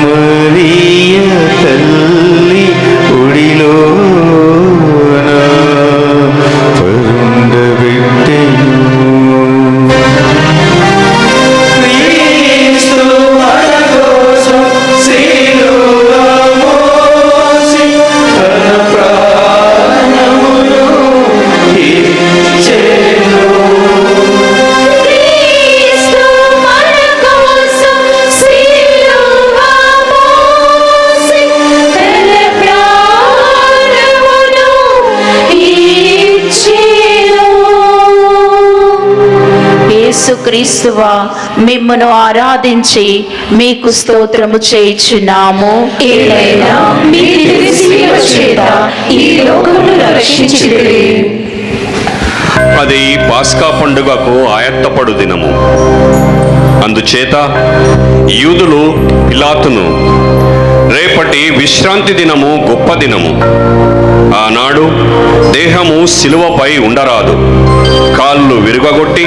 మరియ తల్లి ఒడిలోన పరుండబెట్టెను. యేసుక్రీస్తువా, మిమ్మును ఆరాధించి మీకు స్తోత్రము చేయుచున్నాము. ఏలైనా మీ దివ్య చేత ఈ లోకమును రక్షించితిరి. అది పాస్కా పండుగకు ఆయత్తపడు దినము. అందుచేత యూదులు పిలాతును, రేపటి విశ్రాంతి దినము గొప్ప దినము, ఆనాడు దేహము శిలువపై ఉండరాదు, కాళ్ళు విరుగగొట్టి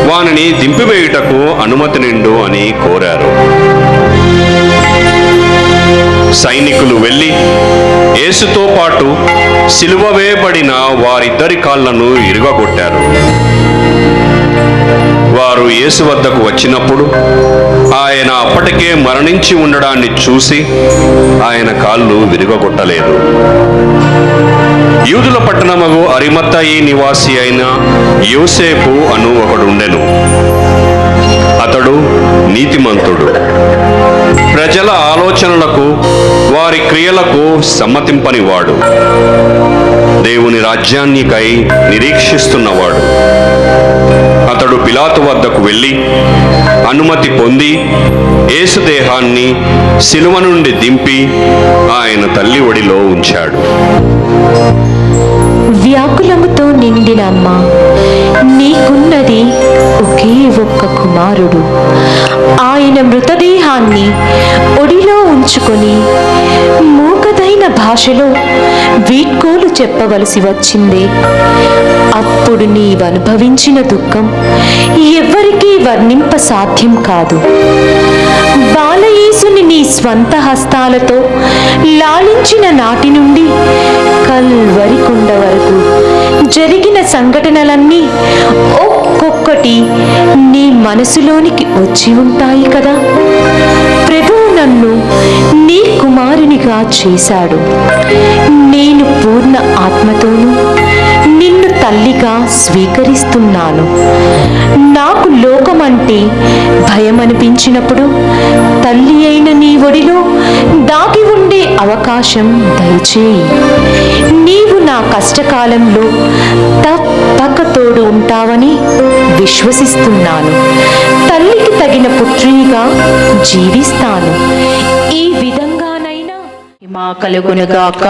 వానిని దింపివేయుటకు అనుమతి నిండు అని కోరారు. సైనికులు వెళ్ళి యేసుతో పాటు సిలువ వేయబడిన వారిద్దరి కాళ్లను ఇరుగగొట్టారు. వారు యేసు వద్దకు వచ్చినప్పుడు ఆయన అప్పటికే మరణించి ఉండడాన్ని చూసి ఆయన కాళ్ళు విరుగగొట్టలేదు. యూదుల పట్టణమగు అరిమత్తయి నివాసి అయిన యోసేపు అను ఒకడుండెను. అతడు నీతిమంతుడు, ప్రజల ఆలోచనలకు వారి క్రియలకు సమ్మతింపనివాడు, దేవుని రాజ్యాన్నికై నిరీక్షిస్తున్నవాడు. అతడు పిలాతు వద్దకు వెళ్ళి అనుమతి పొంది యేసు దేహాన్ని శిలువ నుండి దింపి ఆయన తల్లి ఒడిలో ఉంచాడు. వ్యాకులముతో నిండిన అమ్మ, నీకున్నది ఒకే ఒక్క కుమారుడు. ఆయన మృతదేహాన్ని ఒడిలో ఉంచుకొని మూగదైన భాషలో వీడ్కోలు చెప్పవలసి వచ్చింది. అప్పుడు నీవనుభవించిన దుఃఖం ఎవ్వరికీ వర్ణింప సాధ్యం కాదు. బాలయేసుని నీ స్వంత హస్తాలతో లాలించిన నాటి నుండి కల్వరి కొండ వరకు జరిగిన సంఘటనలన్నీ ఒక్కొక్కటి నీ మనసులోనికి వచ్చి ఉంటాయి కదా. ప్రభువు నన్ను నీ కుమారునిగా చేశాడు. నేను పూర్ణ ఆత్మతోనూ నిన్ను తల్లిగా స్వీకరిస్తున్నాను. నాకు లోకమంటే భయం అనిపించినప్పుడు తల్లి అయిన నీ ఒడిలో దాగి ఉండే అవకాశం దయచేయి. నీవు నా కష్టకాలంలో తప్పక తోడు ఉంటావని విశ్వసిస్తున్నాను. తల్లికి తగిన పుత్రిగా జీవిస్తాను. ఈ విధంగానైనా మా కలుగునుగాక.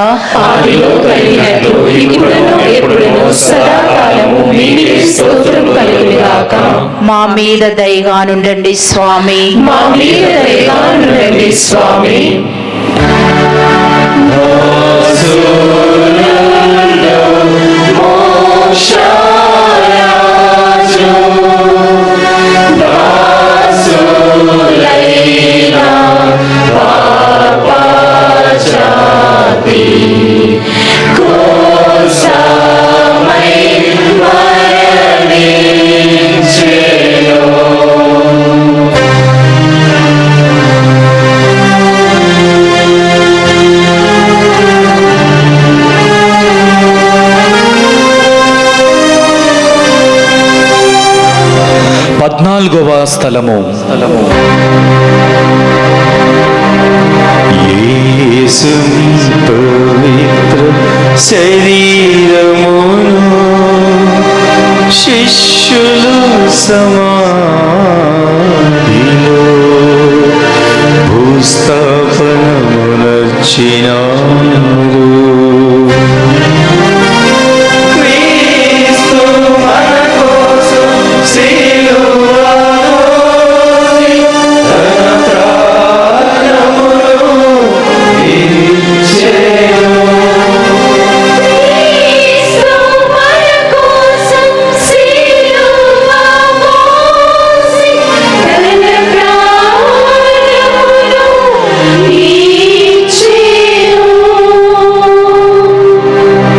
ఆదిలో కలిగినట్లు ఇప్పుడును ఎప్పుడును సదాకాలము మీకే స్తోత్రం కలుగునుగాక. మా మీద దయగా నుండండి స్వామి. మా మీద దయగా నుండండి స్వామి. పద్నాలుగవ స్థలము. యేసుని పవిత్ర శరీరమును శిష్యులు సమాధిలో భూస్థాపనమునర్చినారు. క్రీస్తు మన కోసం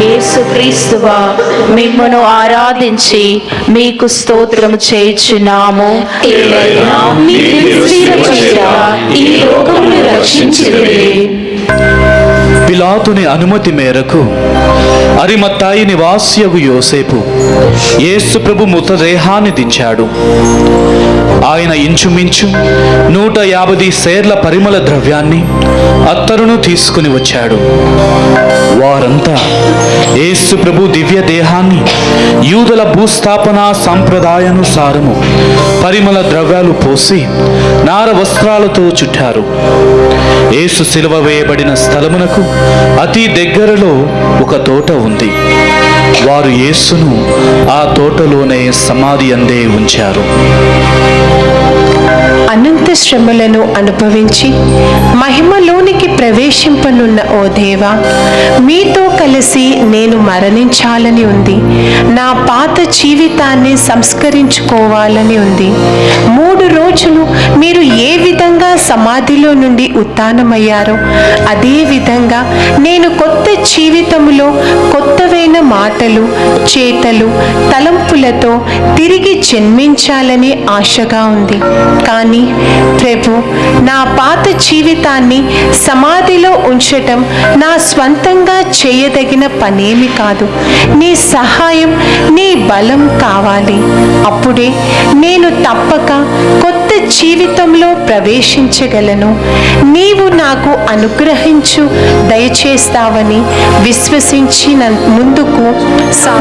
యేసుక్రీస్తువా, మిమ్మును ఆరాధించి మీకు స్తోత్రము చేయుచున్నాము. ఏలైనా మీ దివ్యశక్తి చేత ఈ లోకమును రక్షించితిరి. పిలాతుని అనుమతి మేరకు అరిమత్తాయి నివాసియగు యోసేపు యేసు ప్రభు మృతదేహాన్ని దించాడు. ఆయన ఇంచుమించు 150 సేర్ల పరిమళ ద్రవ్యాన్ని అత్తరును తీసుకుని వచ్చాడు. వారంతా యేసు ప్రభు దివ్య దేహాన్ని యూదుల భూస్థాపన సంప్రదాయానుసారము పరిమళ ద్రవ్యాలు పోసి నార వస్త్రాలతో చుట్టారు. యేసు సిలువ వేయబడిన స్థలమునకు అతి దగ్గరలో ఒక తోట ఉంది. వారు యేసును ఆ తోటలోనే సమాధి అందే ఉంచారు. అనంత శ్రమలను అనుభవించి మహిమలోనికి ప్రవేశింపనున్న ఓ దేవా, మీతో కలిసి నేను మరణించాలని ఉంది. నా పాత జీవితాన్ని సంస్కరించుకోవాలని ఉంది. 3 రోజులు మీరు ఏ విధంగా సమాధిలో నుండి ఉత్థానమయ్యారో అదే విధంగా నేను కొత్త జీవితంలో కొత్తవైన మాటలు, చేతలు, తలంపులతో తిరిగి జన్మించాలని ఆశగా ఉంది. కానీ ప్రభు, నా పాత జీవితాన్ని సమాధిలో ఉంచటం నా స్వంతంగా చేయదగిన పనేమి కాదు. నీ సహాయం, నీ బలం కావాలి. అప్పుడే నేను తప్పక కొత్త జీవితంలో ప్రవేశించ అనుభవించగలను. నీవు నాకు అనుగ్రహించు దయచేస్తావని విశ్వసించి ముందుకు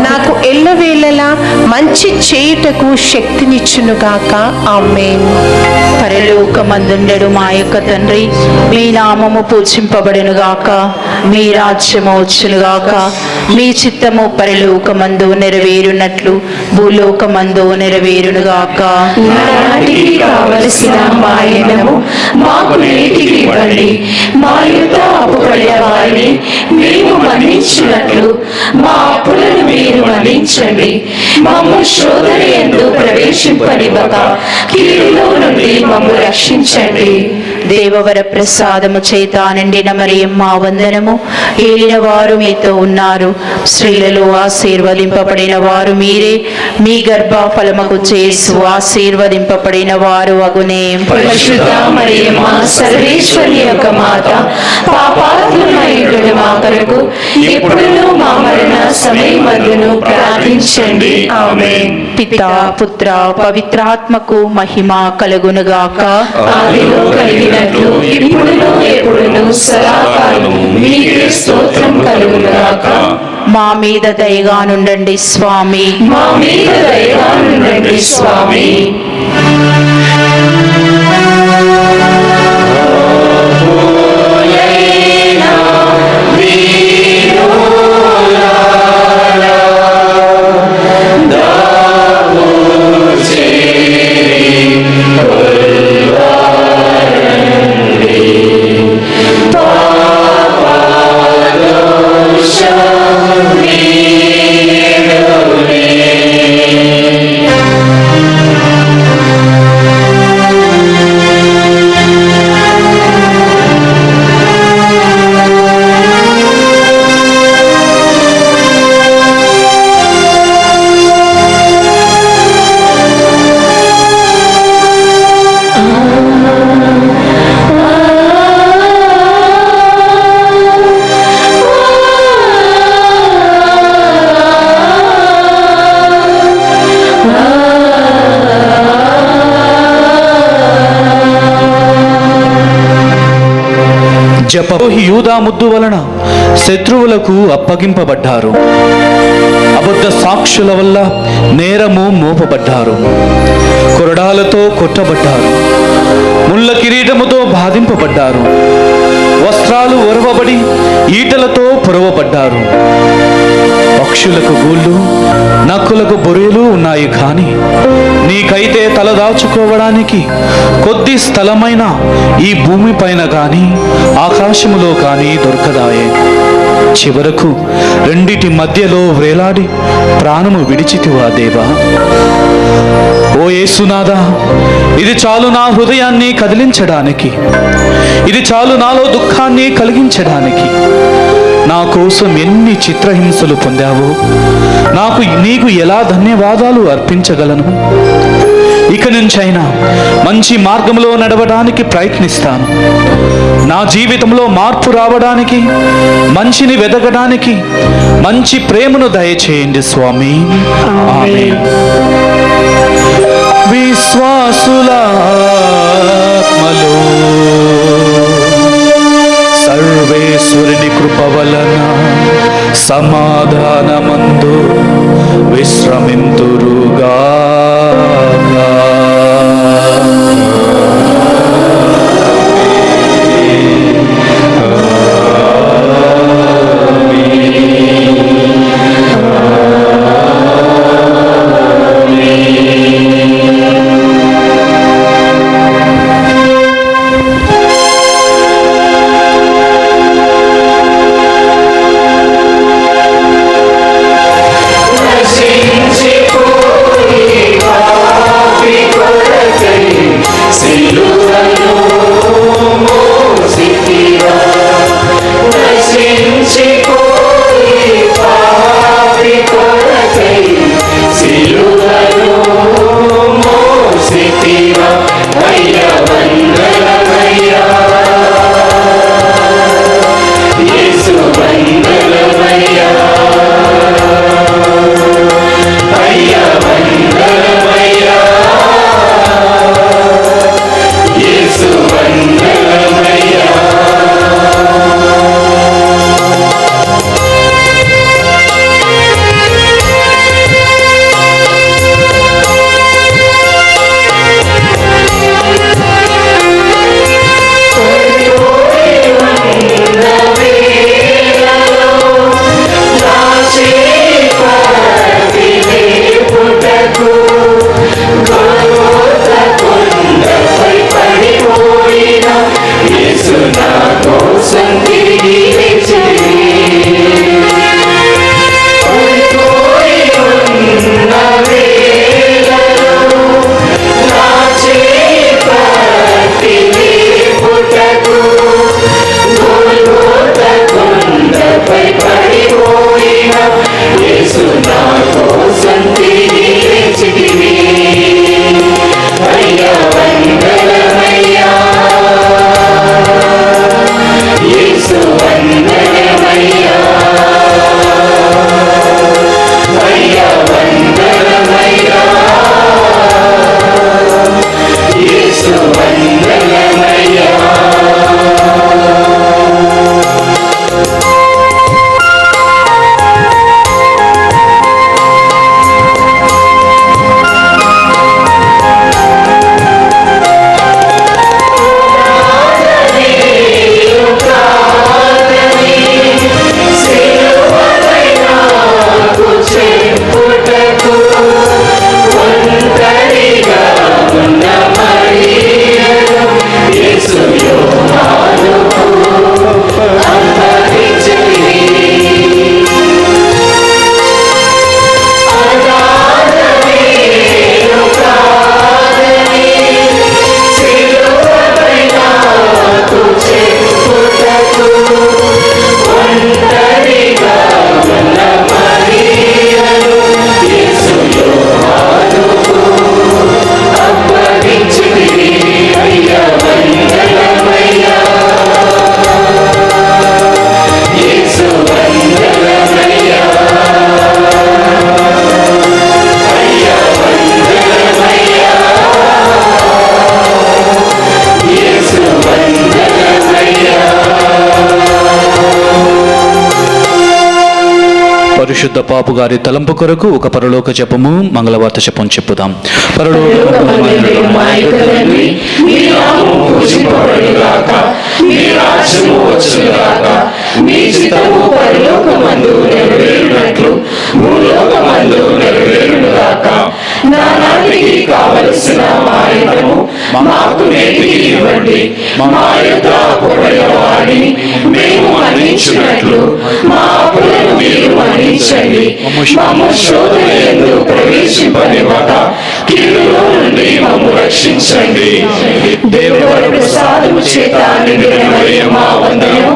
నాకు ఎల్లవేళలా మంచి చేయుటకు శక్తినిచ్చునుగాక. ఆమేన్. పరలోకమందుండెడు మా యొక్క తండ్రి, మీ నామము పూజింపబడునుగాక, మీ రాజ్యము వచ్చునుగాక, మీ చిత్తము పరలోకమందు నెరవేరునట్లు భూలోకమందు నెరవేరునుగాక. నాటికి కావలసిన మాయనము మాకు నేటికి ఇవ్వండి. మా యుద్ధ అప్పుపడిన వారిని మేము మన్నించినట్లు మా అప్పులను మీరు మన్నించండి. మమ్ము శోధన యందు ప్రవేశింపనివ్వక కీడులో నుండి మమ్ము రక్షించండి. దేవవర ప్రసాదము చేత నిండిన మరియమ్మ వందనము. ఏలిన వారు మీతో ఉన్నారు, స్త్రీలలో ఆశీర్వదింపబడిన వారు మీరే, మీ గర్భఫలముకు యేసు ఆశీర్వదింపబడిన వారు అగునే. పరిశుద్ధ మరియమ్మ సర్వేశ్వరి యొక్క మాత, పాపాత్ములైన మా కొరకు ఎప్పుడును మా మరణ సమయమందును ప్రార్థించండి. ఆమేన్. పితా పుత్ర పవిత్రాత్మకు మహిమ కలుగునుగాక. ఆదిలో కలిగినట్లు ఇప్పుడును ఎప్పుడును సదాకాలము మీకే స్తోత్రం కలుగునుగాక. మా మీద దయగా నుండండి స్వామి. మా మీద దయగా నుండండి స్వామి. జపపు యూదా ముద్దు వలన శత్రువులకు అప్పగింపబడ్డారు. అబద్ధ సాక్షుల వల్ల నేరము మోపబడ్డారు. కొరడాలతో కొట్టబడ్డారు. ముళ్ళ కిరీటముతో బాధింపబడ్డారు. వస్త్రాలు ఒరవబడి ఈటలతో పొరవబడ్డారు. పక్షులకు గూళ్ళు, నక్కులకు బొరేలు ఉన్నాయి, కానీ నీకైతే తలదాచుకోవడానికి కొద్ది స్థలమైన ఈ భూమి పైన కానీ ఆకాశములో కానీ దొరకదాయే. చివరకు రెండిటి మధ్యలో వ్రేలాడి ప్రాణము విడిచితివా దేవా. ఓ యేసునాథా, ఇది చాలు నా హృదయాన్ని కదిలించడానికి, ఇది చాలు నాలో దుఃఖాన్ని కలిగించడానికి. నా కోసం ఎన్ని చిత్రహింసలు పొందావో నీకు ఎలా ధన్యవాదాలు అర్పించగలను. ఇక నుంచైనా మంచి మార్గంలో నడవడానికి ప్రయత్నిస్తాను. నా జీవితంలో మార్పు రావడానికి, మంచిని వెతకడానికి మంచి ప్రేమను దయచేయండి స్వామి. ఆమేన్. విశ్వాసుల ఆత్మలో సర్వేశ్వరుని కృప వలన సమాధానమందు విశ్రమింతురుగా. యేసు పరిశుద్ధ పాపు గారి తలంపు కొరకు ఒక పరలోక జపము మంగళవార్త జపం చెప్పుదాం. పరలోకమందు మా యొక్క తండ్రి, మీ నామము పూజింపబడుగాక, మీ రాజ్యము వచ్చుగాక, మీ చిత్తము పరలోకమందు నెరవేరునట్లు భూలోకమందు నెరవేరుగాక. నానాటికి కావలసిన మా యుద్ధము మాకు నేటికి ఇవ్వండి. మా యొక్క అప్పుపడిన వారిని మేము మన్నించినట్లు మా అప్పులను మీరు మన్నించండి. మమ్ము శోధన యందు ప్రవేశింపనివ్వక కీడులో నుండి మమ్ము రక్షించండి. దేవుని ప్రసాదము చేత నిండిన మరియమ్మ వందనము.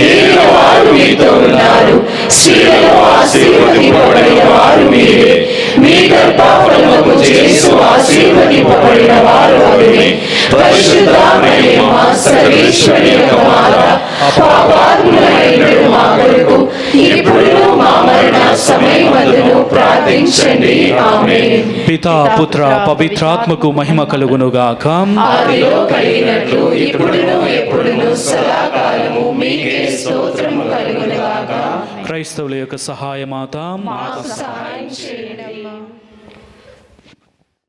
ఏలిన వారు మీతో ఉన్నారు, స్త్రీలలో ఆశీర్వదింపబడిన వారు మీరే. మీ గర్భఫలముకు యేసు ఆశీర్వదింపబడిన వారు ఆమె. పరిశుద్ధ మరియమ్మ సర్వేశ్వరి యొక్క మాత, పాపాత్ములైన మా కొరకు ఇప్పుడును మా మరణ సమయమందును ప్రార్థించండి. ఆమేన్. పితా పుత్ర పవిత్రాత్మకు మహిమ కలుగునుగాక. ఆదిలో కలిగినట్లు ఇప్పుడును ఎప్పుడును సదాకాలము మీకే స్తోత్రము కలుగునుగాక. క్రైస్తవుల యొక్క సహాయమాత మాకు సహాయం చేయండి.